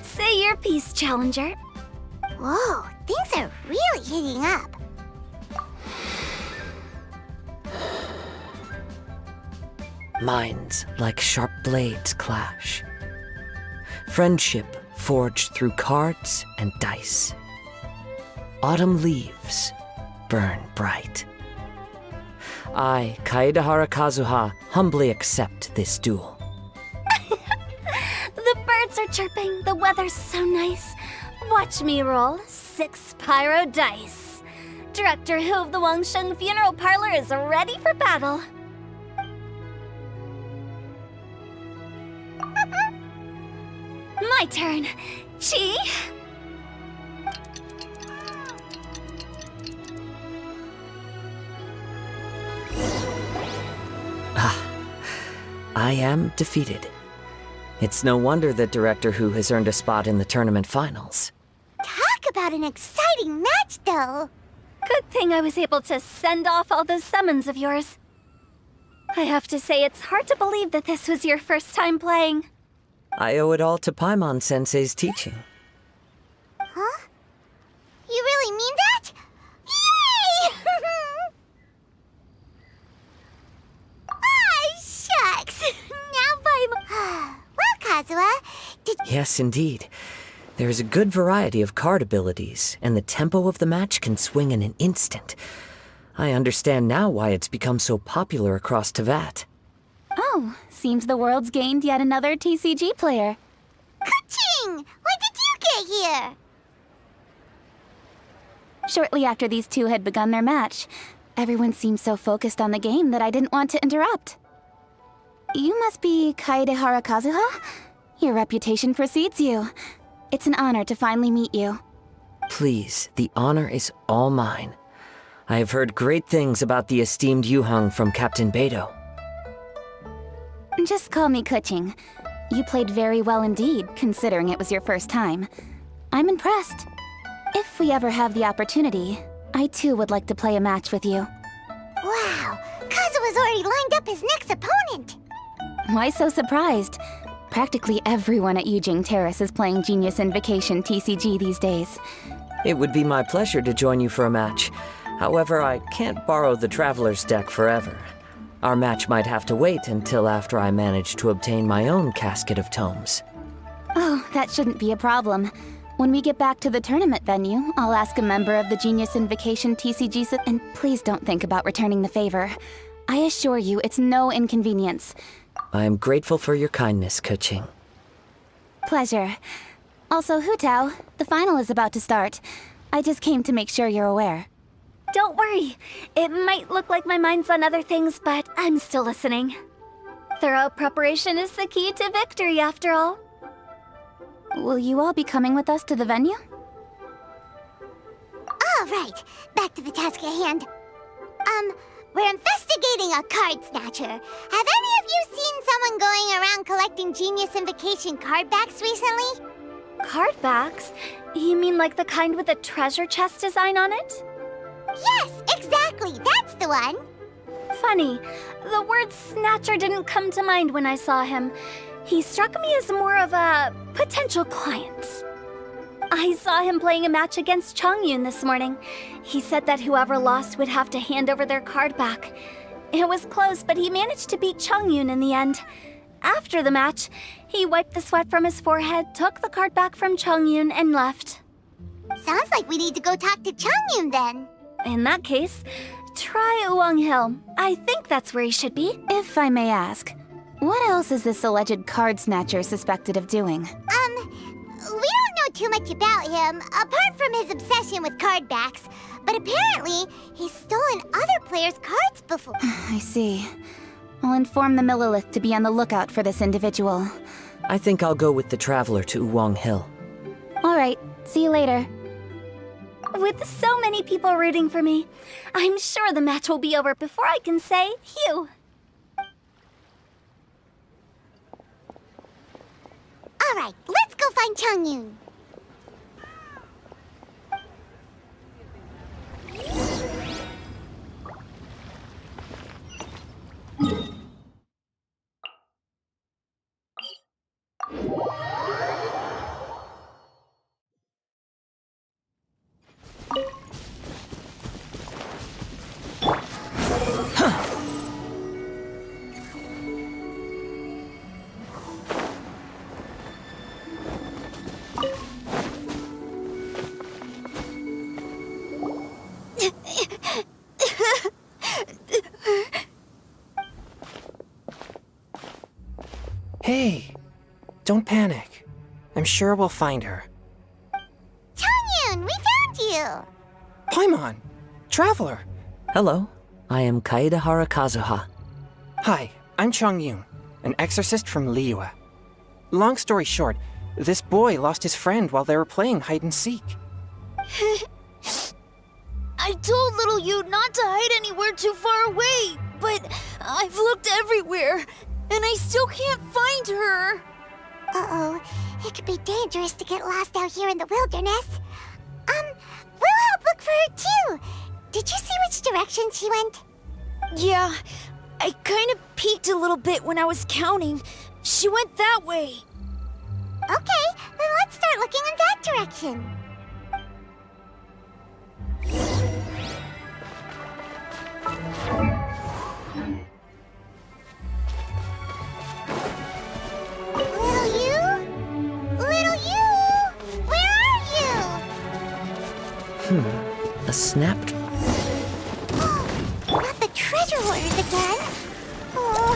Say your piece, Challenger. Whoa, things are really heating up. Minds like sharp blades clash. Friendship forged through cards and dice. Autumn leaves burn bright. I, Kaedehara Kazuha, humbly accept this duel. The birds are chirping, the weather's so nice. Watch me roll 6 pyro dice. Director Who of the Wangsheng Funeral Parlor is ready for battle. My turn. Chi? I am defeated. It's no wonder that Director Who has earned a spot in the tournament finals. Talk about an exciting match, though. Good thing I was able to send off all those summons of yours. I have to say, it's hard to believe that this was your first time playing. I owe it all to Paimon-sensei's teaching. Huh? You really mean that? Yay! Ah, shucks! Now Paimon... Well, Kazuha, did... Yes, indeed. There is a good variety of card abilities, and the tempo of the match can swing in an instant. I understand now why it's become so popular across Teyvat. Oh, seems the world's gained yet another TCG player. Ka-ching! When did you get here? Shortly after these two had begun their match, everyone seemed so focused on the game that I didn't want to interrupt. You must be Kaedehara Kazuha? Your reputation precedes you. It's an honor to finally meet you. Please, the honor is all mine. I have heard great things about the esteemed Yuheng from Captain Beidou. Just call me Kuching. You played very well indeed, considering it was your first time. I'm impressed. If we ever have the opportunity, I too would like to play a match with you. Wow, Kazuha's already lined up his next opponent. Why so surprised? Practically everyone at Yujing Terrace is playing Genius Invocation TCG these days. It would be my pleasure to join you for a match. However, I can't borrow the Traveler's deck forever. Our match might have to wait until after I manage to obtain my own casket of tomes. Oh, that shouldn't be a problem. When we get back to the tournament venue, I'll ask a member of the Genius Invocation TCG and please don't think about returning the favor. I assure you, it's no inconvenience. I am grateful for your kindness, Kuching. Pleasure. Also, Hu Tao, the final is about to start. I just came to make sure you're aware. Don't worry. It might look like my mind's on other things, but I'm still listening. Thorough preparation is the key to victory, after all. Will you all be coming with us to the venue? All right, back to the task at hand. We're investigating a card snatcher. Have any of you seen someone going around collecting Genius Invocation card backs recently? Card backs? You mean like the kind with a treasure chest design on it? Yes, exactly, that's the one. Funny, the word snatcher didn't come to mind when I saw him. He struck me as more of a potential client. I saw him playing a match against Chongyun this morning. He said that whoever lost would have to hand over their card back. It was close, but he managed to beat Chongyun in the end. After the match, he wiped the sweat from his forehead, took the card back from Chongyun, and left. Sounds like we need to go talk to Chongyun then. In that case, try Uwang Hill. I think that's where he should be. If I may ask, what else is this alleged card snatcher suspected of doing? We don't know too much about him, apart from his obsession with card backs. But apparently, he's stolen other players' cards before. I see. I'll inform the Millilith to be on the lookout for this individual. I think I'll go with the Traveler to Uwang Hill. All right, see you later. With so many people rooting for me, I'm sure the match will be over before I can say phew. All right, let's go find Changyun. Hey, don't panic. I'm sure we'll find her. Changyun, we found you! Paimon, Traveler. Hello, I am Kaedehara Kazuha. Hi, I'm Changyun, an exorcist from Liyue. Long story short, this boy lost his friend while they were playing hide and seek. I told little you not to hide anywhere too far away, but I've looked everywhere, and I still can't find her. Uh-oh, it could be dangerous to get lost out here in the wilderness. We'll help look for her too. Did you see which direction she went? Yeah, I kind of peeked a little bit when I was counting. She went that way. Okay, then let's start looking in that direction. Little you? Little you? Where are you? A snapped. Not the treasure hoarders again. Oh,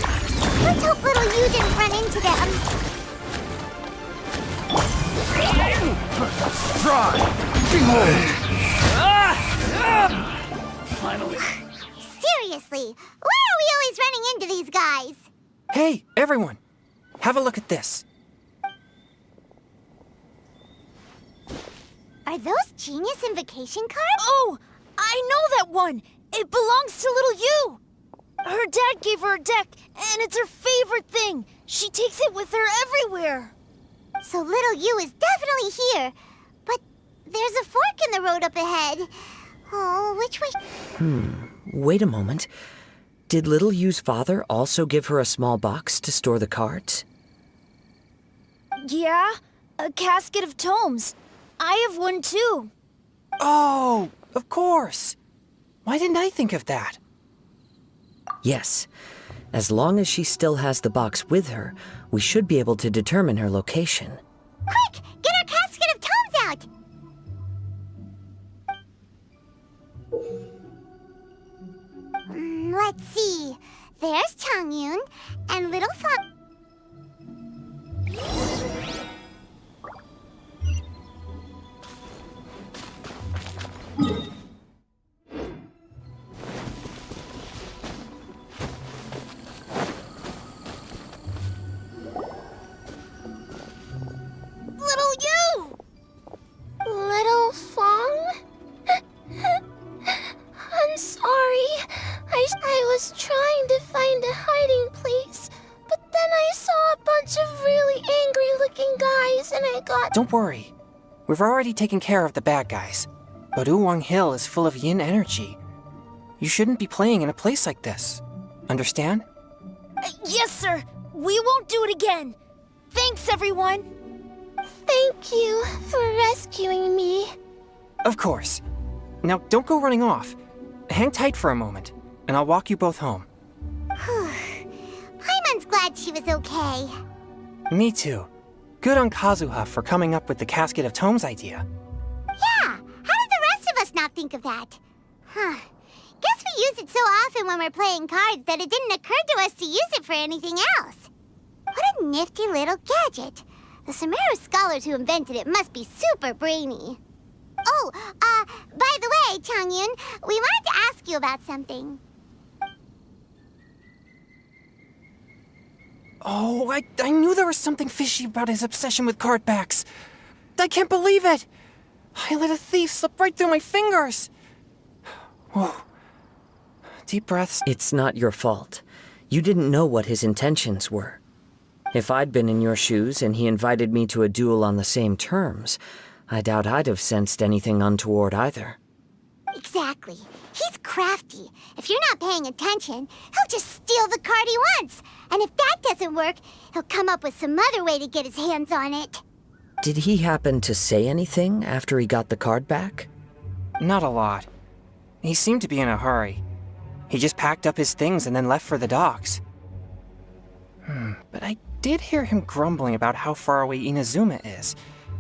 let's hope little you didn't run into them. Try! Behold! Seriously, why are we always running into these guys? Hey, everyone! Have a look at this. Are those genius invocation cards? Oh, I know that one. It belongs to little you. Her dad gave her a deck, and it's her favorite thing. She takes it with her everywhere. So little you is definitely here. But there's a fork in the road up ahead. Oh, which way? Wait a moment. Did Little Yu's father also give her a small box to store the cards? Yeah, a casket of tomes. I have one too. Oh, of course. Why didn't I think of that? Yes. As long as she still has the box with her, we should be able to determine her location. Quick, get our casket of tomes out! Let's see. There's Changyun and little Fa. Little you! Little Fong? I'm sorry. I was trying to find a hiding place, but then I saw a bunch of really angry-looking guys and I got... Don't worry. We've already taken care of the bad guys. But Uwang Hill is full of yin energy. You shouldn't be playing in a place like this. Understand? Yes, sir. We won't do it again. Thanks, everyone. Thank you for rescuing me. Of course. Now, don't go running off. Hang tight for a moment, and I'll walk you both home. Paimon's glad she was okay. Me too. Good on Kazuha for coming up with the Casket of Tomes idea. Yeah, how did the rest of us not think of that? Guess we use it so often when we're playing cards that it didn't occur to us to use it for anything else. What a nifty little gadget. The Sumeru scholars who invented it must be super brainy. Oh, by the way, Changyun, we wanted to ask you about something. Oh, I knew there was something fishy about his obsession with card backs. I can't believe it! I let a thief slip right through my fingers! Whoa. Deep breaths. It's not your fault. You didn't know what his intentions were. If I'd been in your shoes and he invited me to a duel on the same terms, I doubt I'd have sensed anything untoward either. Exactly. He's crafty. If you're not paying attention, he'll just steal the card he wants. And if that doesn't work, he'll come up with some other way to get his hands on it. Did he happen to say anything after he got the card back? Not a lot. He seemed to be in a hurry. He just packed up his things and then left for the docks. But I did hear him grumbling about how far away Inazuma is,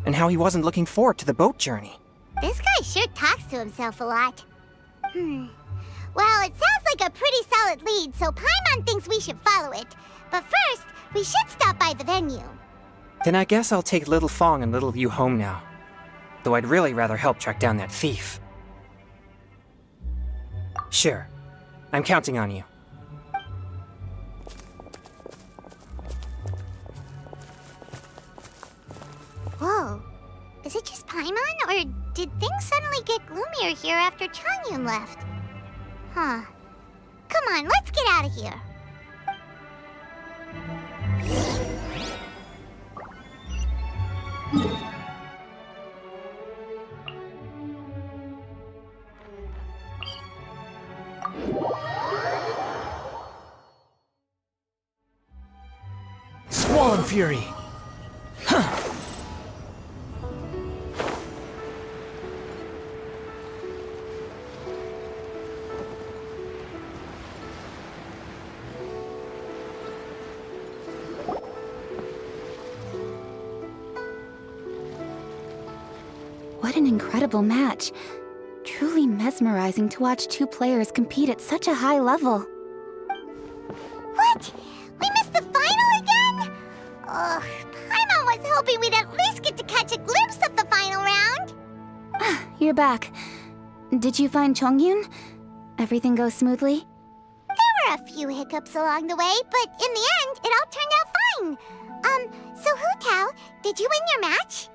and how he wasn't looking forward to the boat journey. This guy sure talks to himself a lot. Well, it sounds like a pretty solid lead, so Paimon thinks we should follow it. But first, we should stop by the venue. Then I guess I'll take Little Fong and Little Yu home now. Though I'd really rather help track down that thief. Sure. I'm counting on you. Whoa. Is it just Paimon, or did things suddenly get gloomier here after Changyun left? Huh. Come on, let's get out of here. Swan Fury! What an incredible match. Truly mesmerizing to watch two players compete at such a high level. What? We missed the final again? Ugh, Paimon was hoping we'd at least get to catch a glimpse of the final round. You're back. Did you find Chongyun? Everything goes smoothly? There were a few hiccups along the way, but in the end, it all turned out fine. So Hu Tao, did you win your match?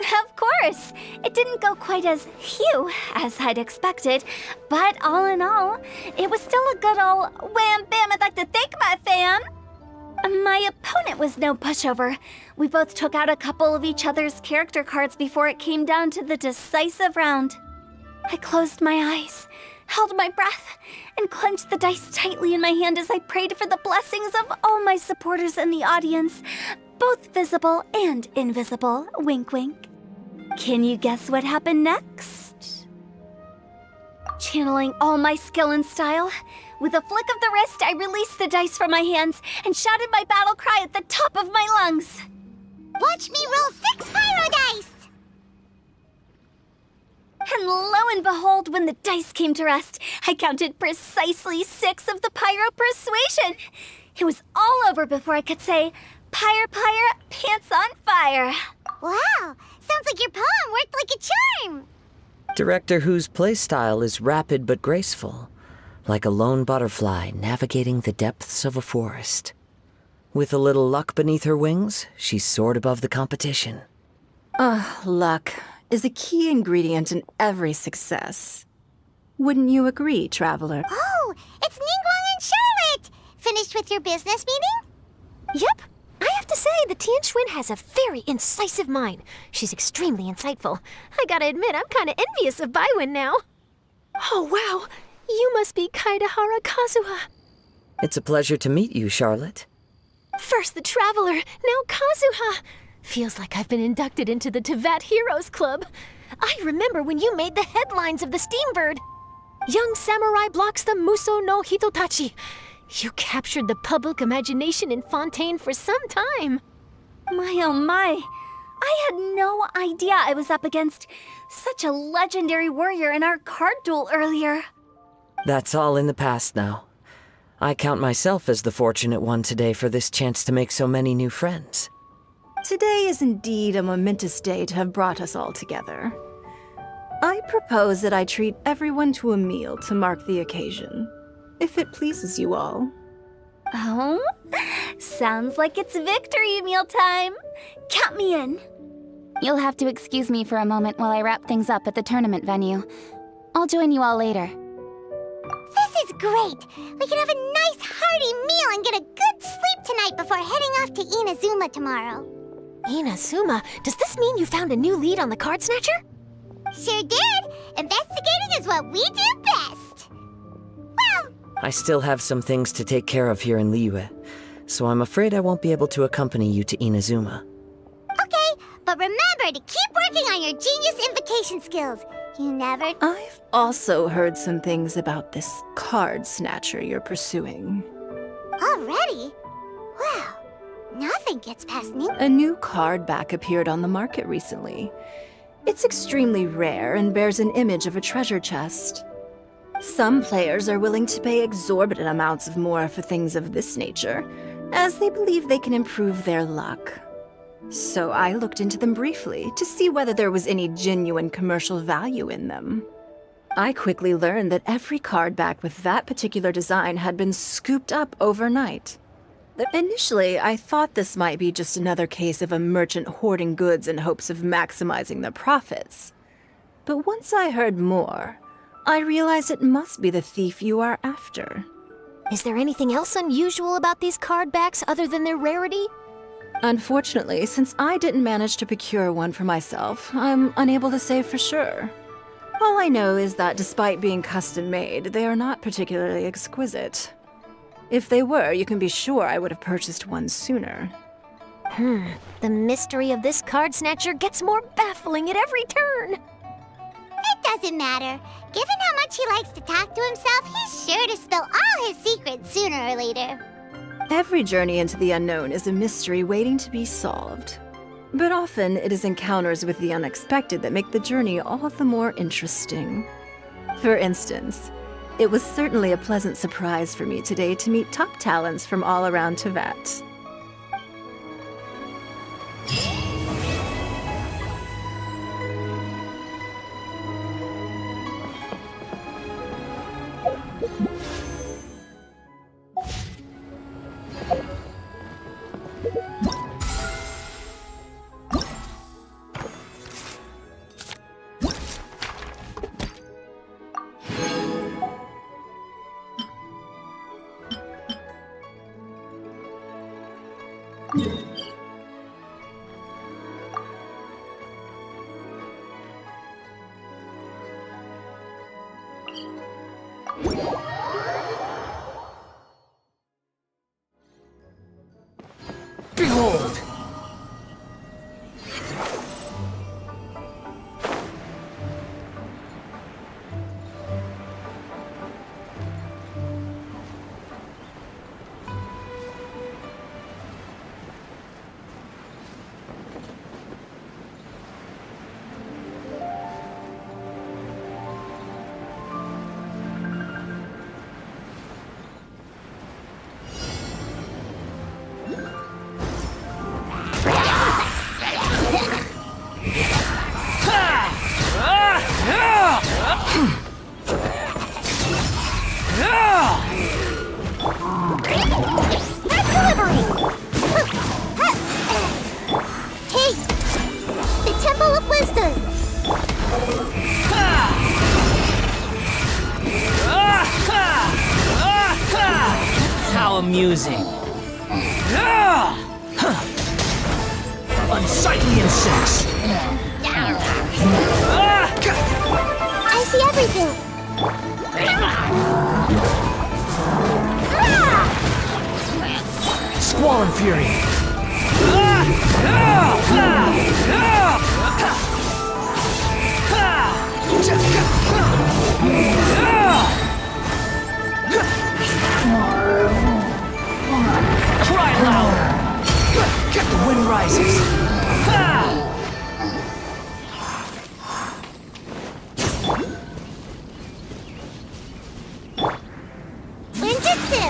Of course! It didn't go quite as phew as I'd expected, but all in all, it was still a good ol' wham bam I'd like to thank my fam! My opponent was no pushover. We both took out a couple of each other's character cards before it came down to the decisive round. I closed my eyes, held my breath, and clenched the dice tightly in my hand as I prayed for the blessings of all my supporters in the audience, both visible and invisible, wink wink. Can you guess what happened next? Channeling all my skill and style, with a flick of the wrist, I released the dice from my hands and shouted my battle cry at the top of my lungs. Watch me roll 6 pyro dice! And lo and behold, when the dice came to rest, I counted precisely 6 of the pyro persuasion. It was all over before I could say, Pyre, pants on fire. Wow, sounds like your poem worked like a charm. Director Hu's playstyle is rapid but graceful, like a lone butterfly navigating the depths of a forest. With a little luck beneath her wings, she soared above the competition. Luck is a key ingredient in every success. Wouldn't you agree, Traveler? Oh, it's Ningguang and Charlotte! Finished with your business meeting? Yep. I have to say, the Tianquan has a very incisive mind. She's extremely insightful. I gotta admit, I'm kinda envious of Baiwen now. Oh, wow. You must be Kaidahara Kazuha. It's a pleasure to meet you, Charlotte. First the Traveler, now Kazuha. Feels like I've been inducted into the Tevat Heroes Club. I remember when you made the headlines of the Steambird. Young samurai blocks the Muso no Hitotachi. You captured the public imagination in Fontaine for some time. My oh my. I had no idea I was up against such a legendary warrior in our card duel earlier. That's all in the past now. I count myself as the fortunate one today for this chance to make so many new friends. Today is indeed a momentous day to have brought us all together. I propose that I treat everyone to a meal to mark the occasion, if it pleases you all. Oh? Sounds like it's victory meal time. Count me in. You'll have to excuse me for a moment while I wrap things up at the tournament venue. I'll join you all later. This is great! We can have a nice hearty meal and get a good sleep tonight before heading off to Inazuma tomorrow. Inazuma, does this mean you found a new lead on the card snatcher? Sure did! Investigating is what we do best! Well, I still have some things to take care of here in Liyue, so I'm afraid I won't be able to accompany you to Inazuma. okay, but remember to keep working on your genius invocation skills. You never... I've also heard some things about this card snatcher you're pursuing. Already? Well, nothing gets past me. A new card back appeared on the market recently. It's extremely rare and bears an image of a treasure chest. Some players are willing to pay exorbitant amounts of more for things of this nature, as they believe they can improve their luck. So I looked into them briefly to see whether there was any genuine commercial value in them. I quickly learned that every card back with that particular design had been scooped up overnight. Initially, I thought this might be just another case of a merchant hoarding goods in hopes of maximizing their profits. But once I heard more, I realized it must be the thief you are after. Is there anything else unusual about these card backs other than their rarity? Unfortunately, since I didn't manage to procure one for myself, I'm unable to say for sure. All I know is that despite being custom-made, they are not particularly exquisite. If they were, you can be sure I would have purchased one sooner. The mystery of this card snatcher gets more baffling at every turn. It doesn't matter. Given how much he likes to talk to himself, he's sure to spill all his secrets sooner or later. Every journey into the unknown is a mystery waiting to be solved. But often it is encounters with the unexpected that make the journey all the more interesting. For instance, it was certainly a pleasant surprise for me today to meet top talents from all around Teyvat. Behold! Amusing. Unsightly insects. I see everything. Squall fury. Cry loud! The wind rises. Ninjutsu!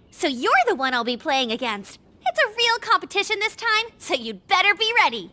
So you're the one I'll be playing against. It's a real competition this time, so you'd better be ready.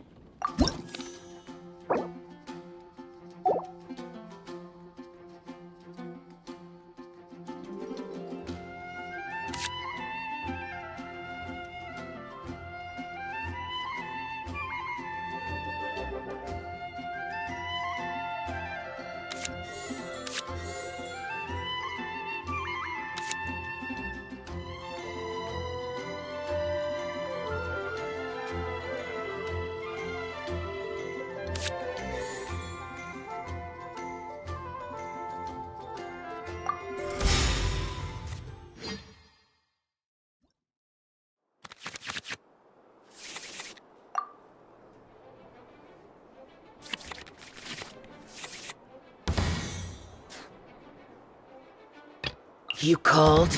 You called?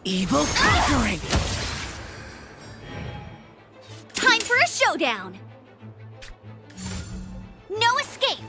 Evil conquering! Time for a showdown! No escape!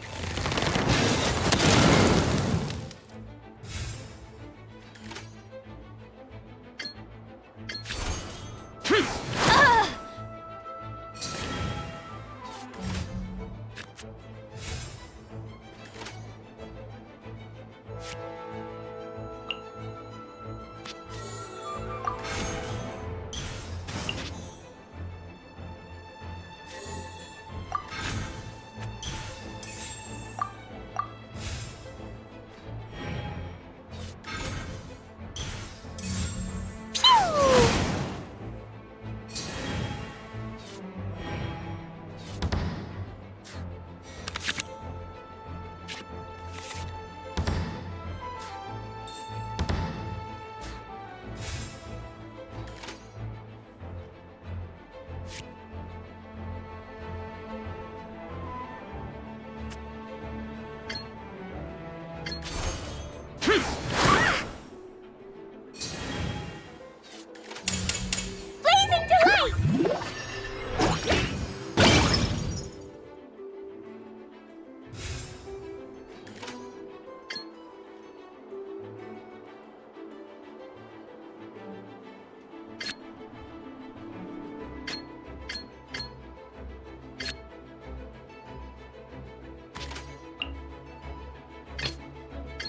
Blazing delight!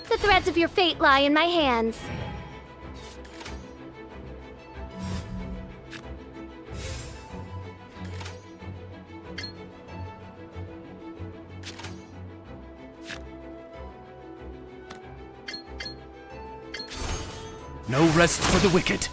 The threads of your fate lie in my hands. No rest for the wicked.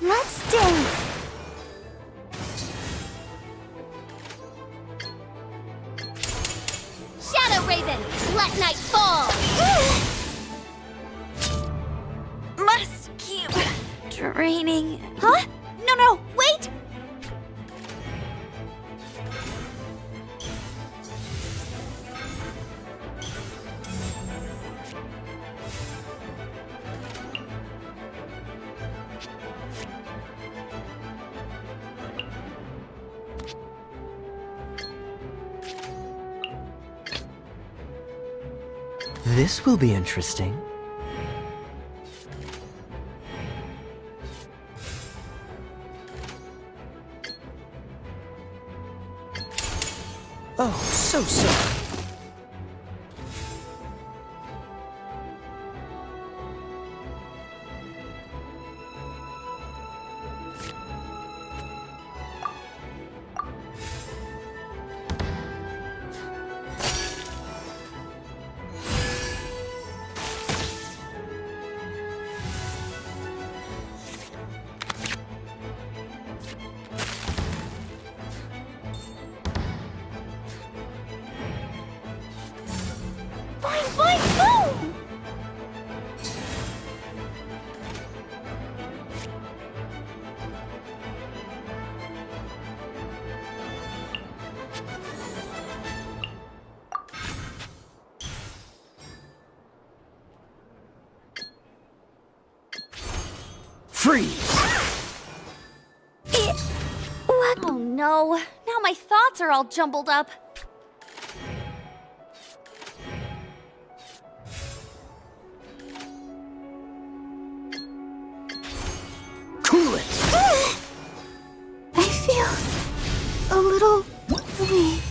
Let's dance. Shadow Raven, let night fall! Must keep draining. Huh? No, wait! This will be interesting. Oh, so sorry. Boing, boing, boom! Freeze! What? Oh no, now my thoughts are all jumbled up. Cool it! I feel a little weak.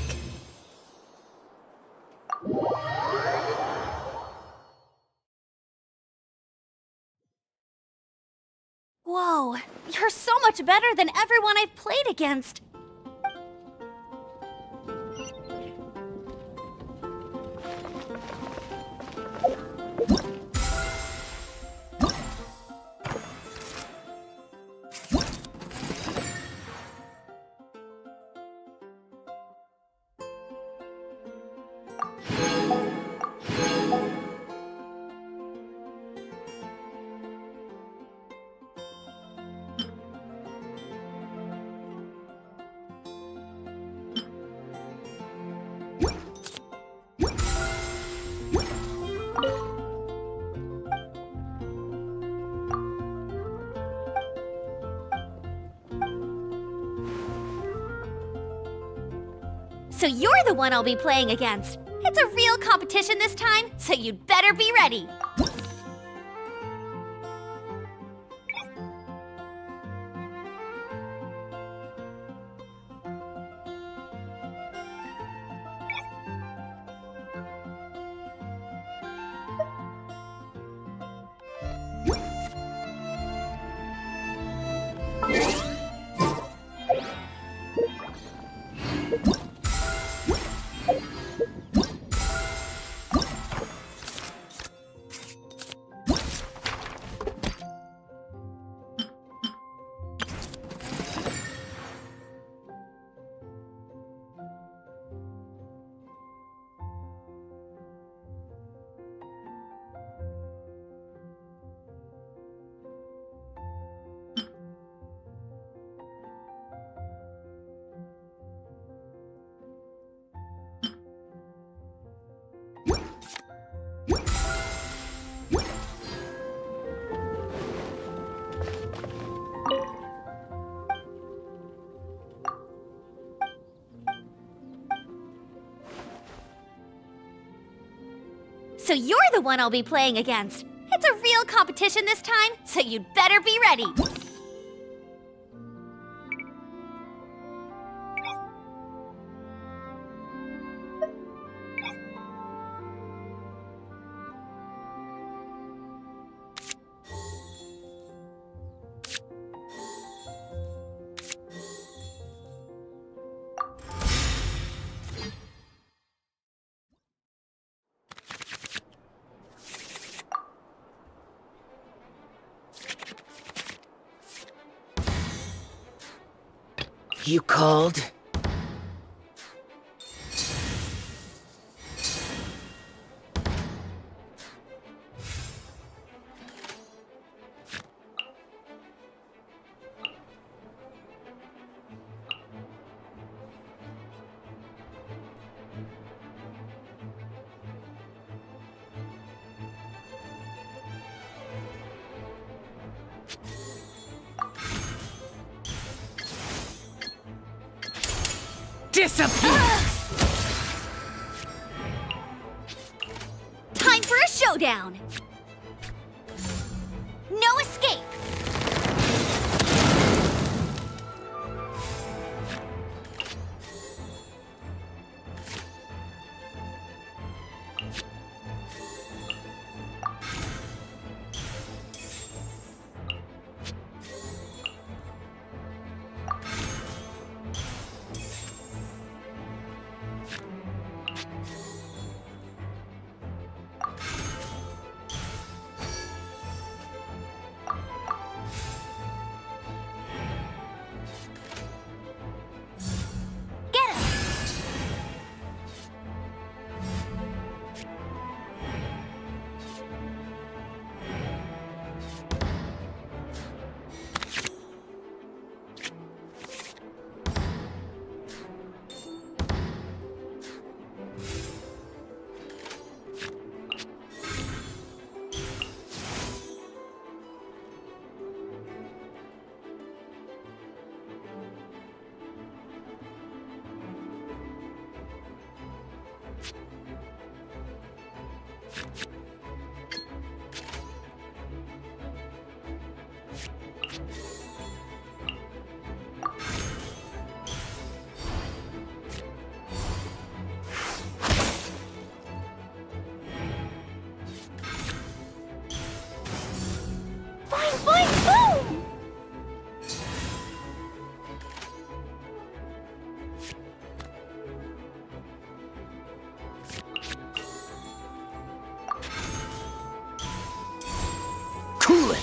Whoa, you're so much better than everyone I've played against. So you're the one I'll be playing against. It's a real competition this time, so you'd better be ready. So you're the one I'll be playing against. It's a real competition this time, so you'd better be ready. You called? Disappear! Time for showdown! No escape! Cool it!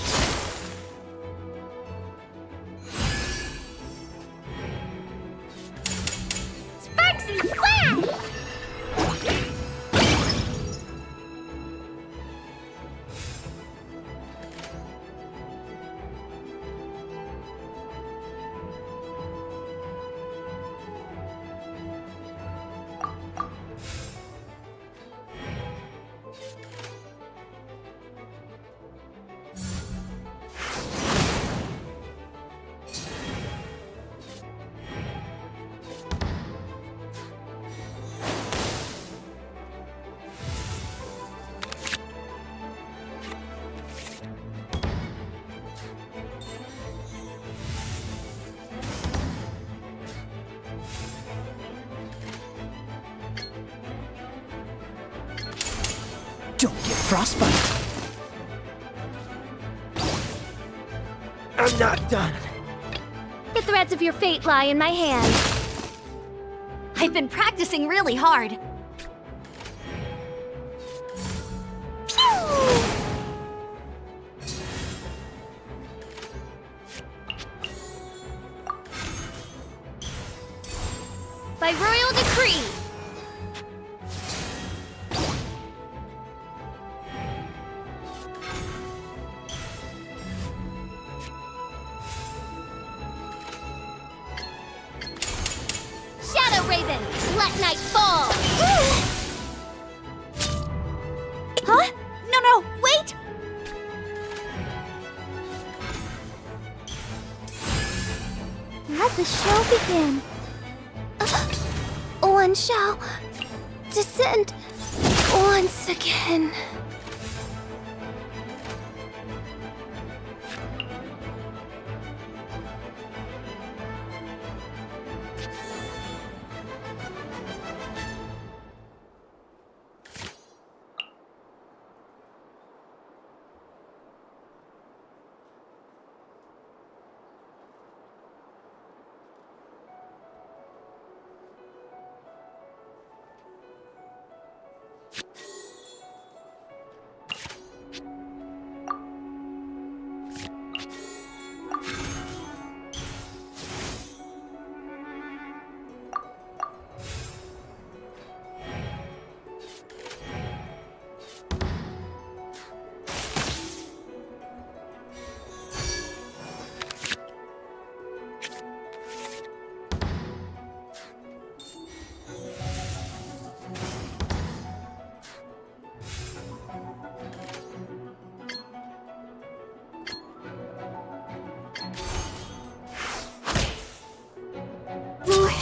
Sparksy Splash! Don't get frostbite. I'm not done. The threads of your fate lie in my hands. I've been practicing really hard. By royal decree. Shadow Raven, let night fall. Huh? No, wait! Let the show begin. One shall descend once again.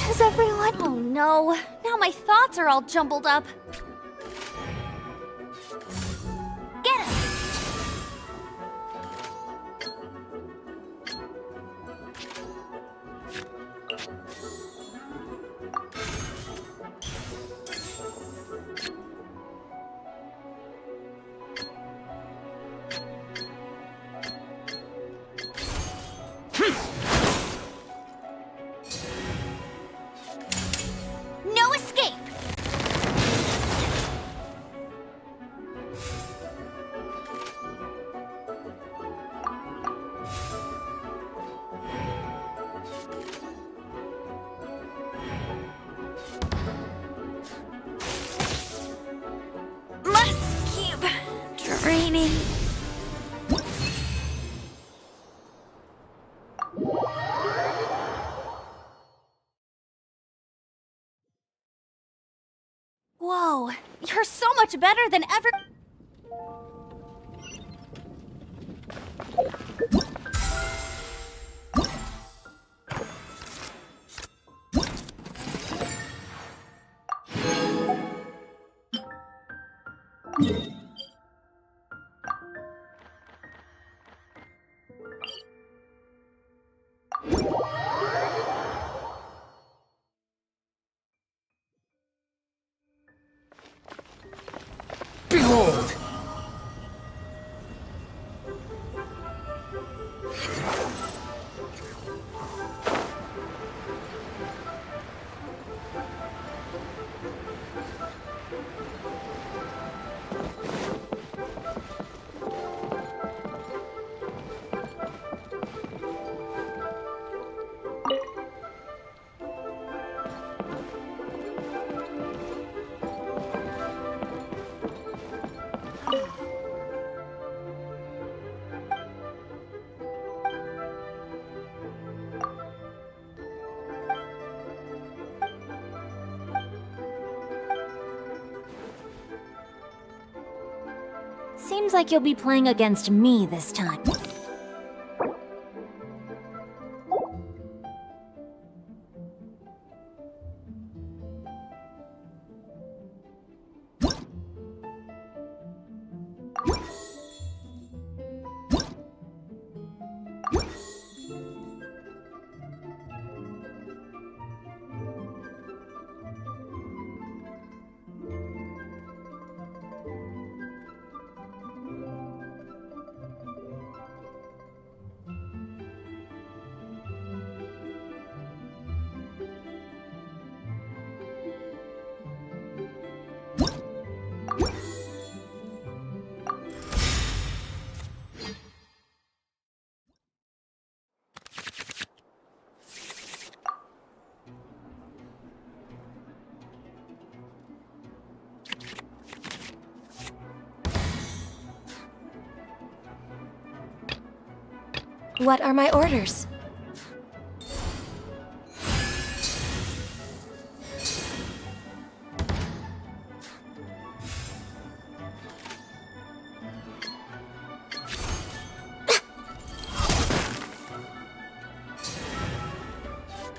Is everyone? Oh no, now my thoughts are all jumbled up. shining. Whoa, you're so much better than ever. Behold! Seems like you'll be playing against me this time. What are my orders?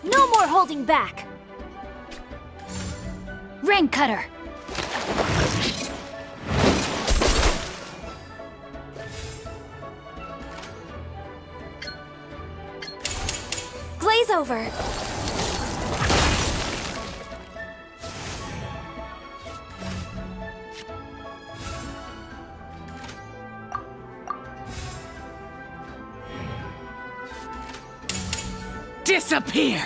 No more holding back! Rain Cutter! Glaze over. Disappear!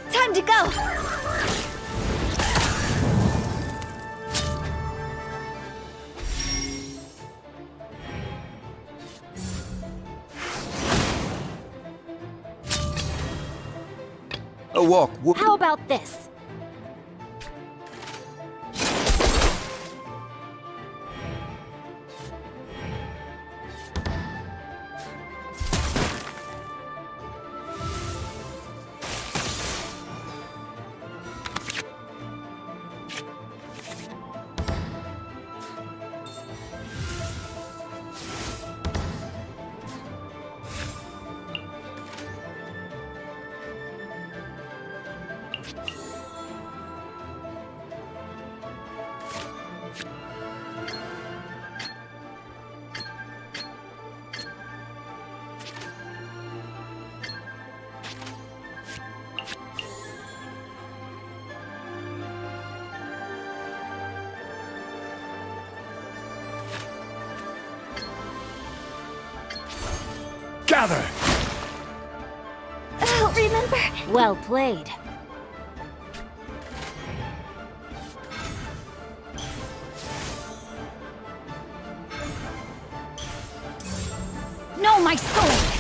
Time to go! A walk. How about this? Gather! Oh, remember? Well played. No, my sword!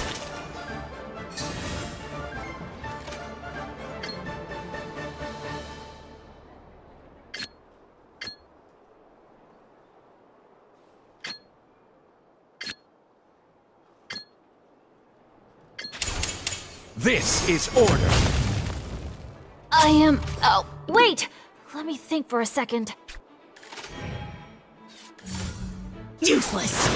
This is order. I am... Oh, wait! Let me think for a second. Useless!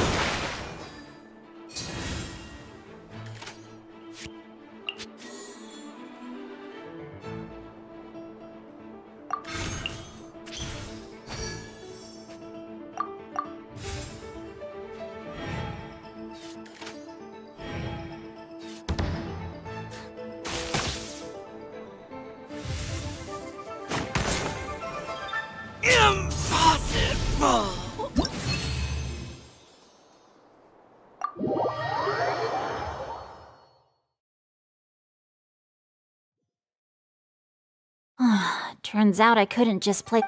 Impossible! Turns out I couldn't just play...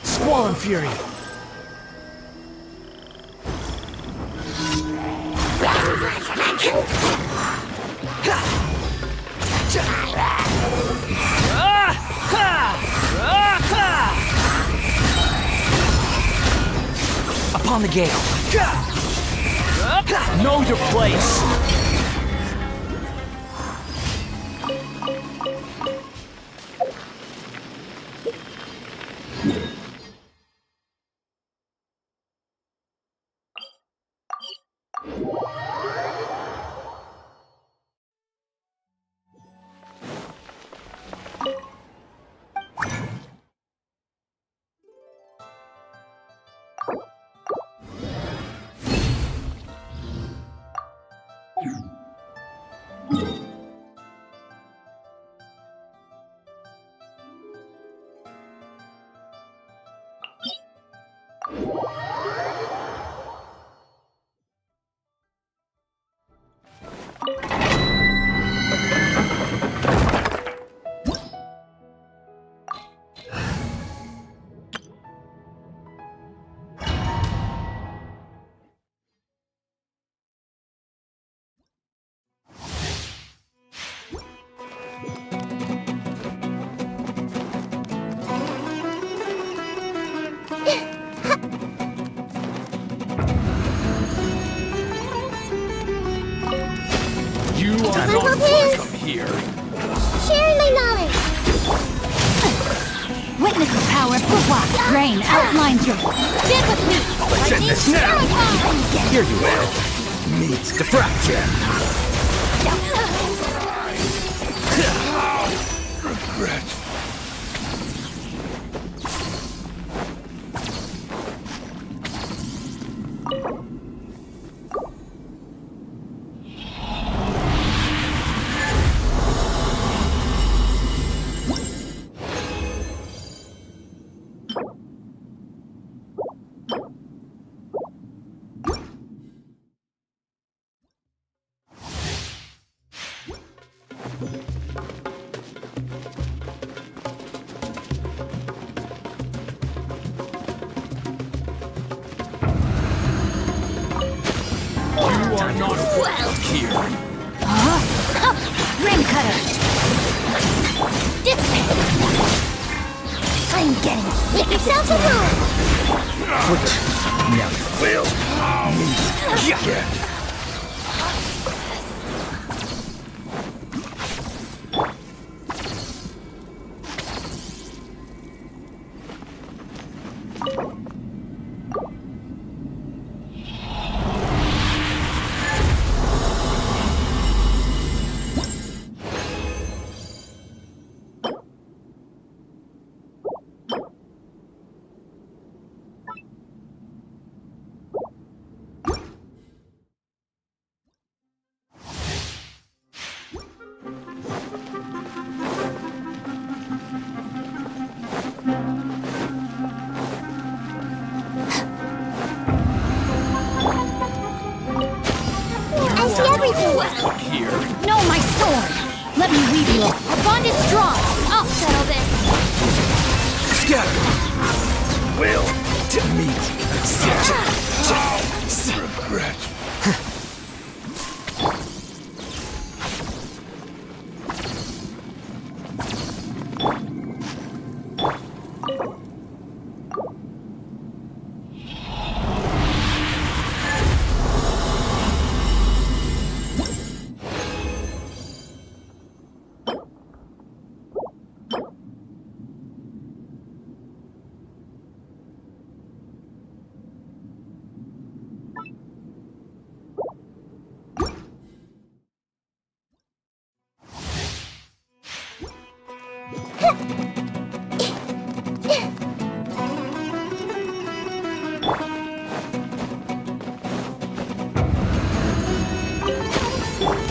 Squall Fury! Upon the gale! Know your place! are Simple not Biz. welcome here. Sharing my knowledge. Witness the power of footwalk. Rain outlines your... Stick with me! Let's end this now. Here you will. Meet the fracture. Regret. You are not welcome here. Ring cutter! Dissipate! I'm getting Make yourself a home. Now you will meet again. I see everything. Welcome here. No, my sword! Let me weave you. Our bond is strong. I'll settle this. Scatter. Will to meet. Regret.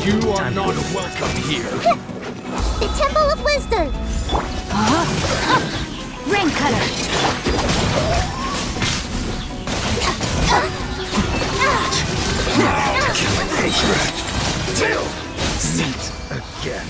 You are not welcome here. The Temple of Wisdom. Ring cutter! Regret. Till meet again.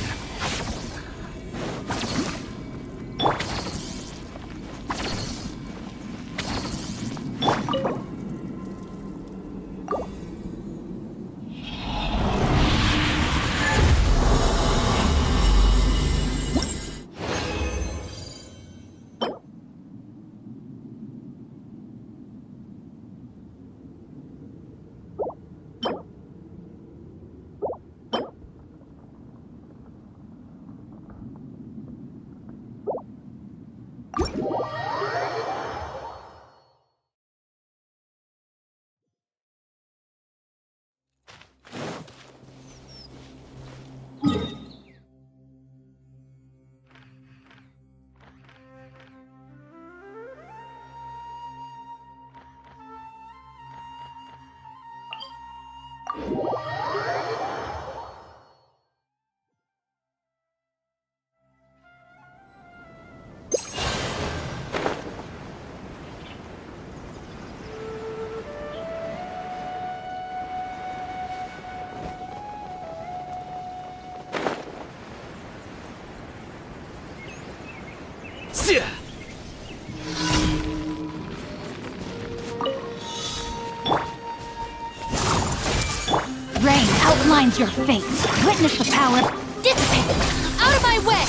Rain outlines your fate. Witness the power. Dissipate! Out of my way!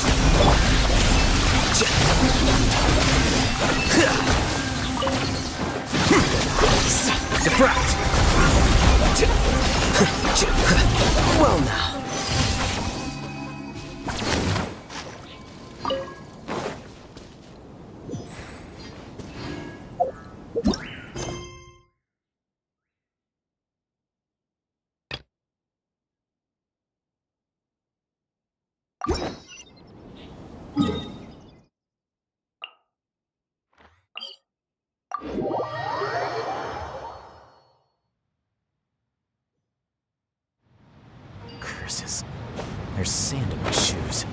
Defract! Well now. Curses. There's sand in my shoes.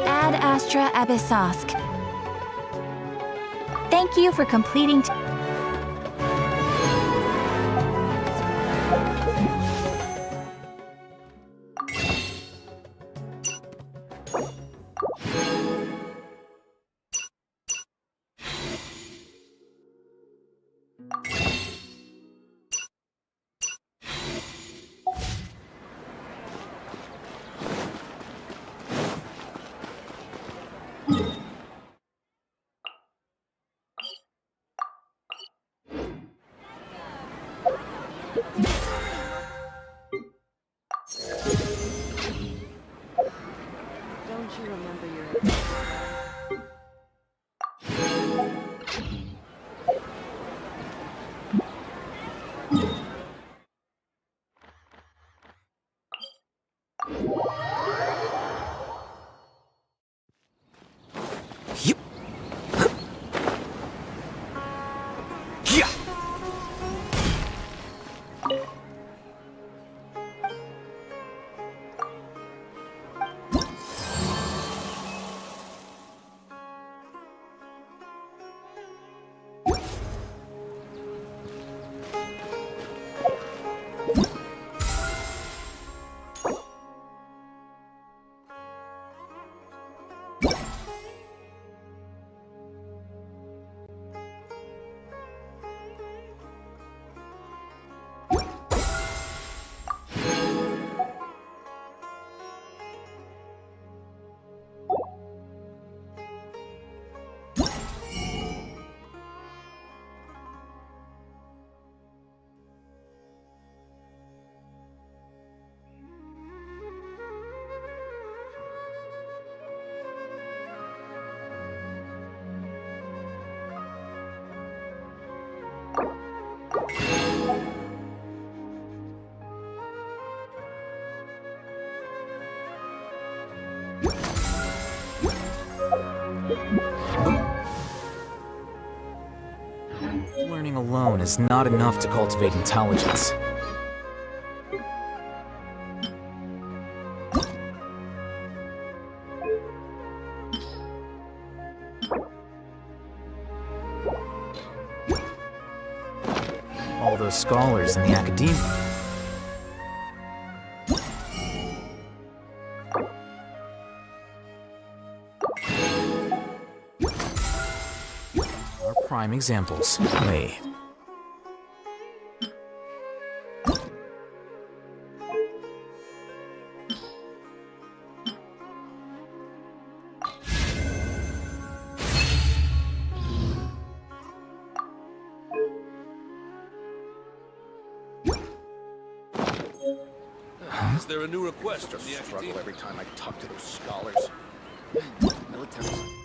Ad Astra Abyssosk. Thank you for completing. Don't you remember your... Learning alone is not enough to cultivate intelligence. All those scholars in the academia. Are prime examples. Wait. Is there a new request from the academy? Every time I talk to those scholars. Military.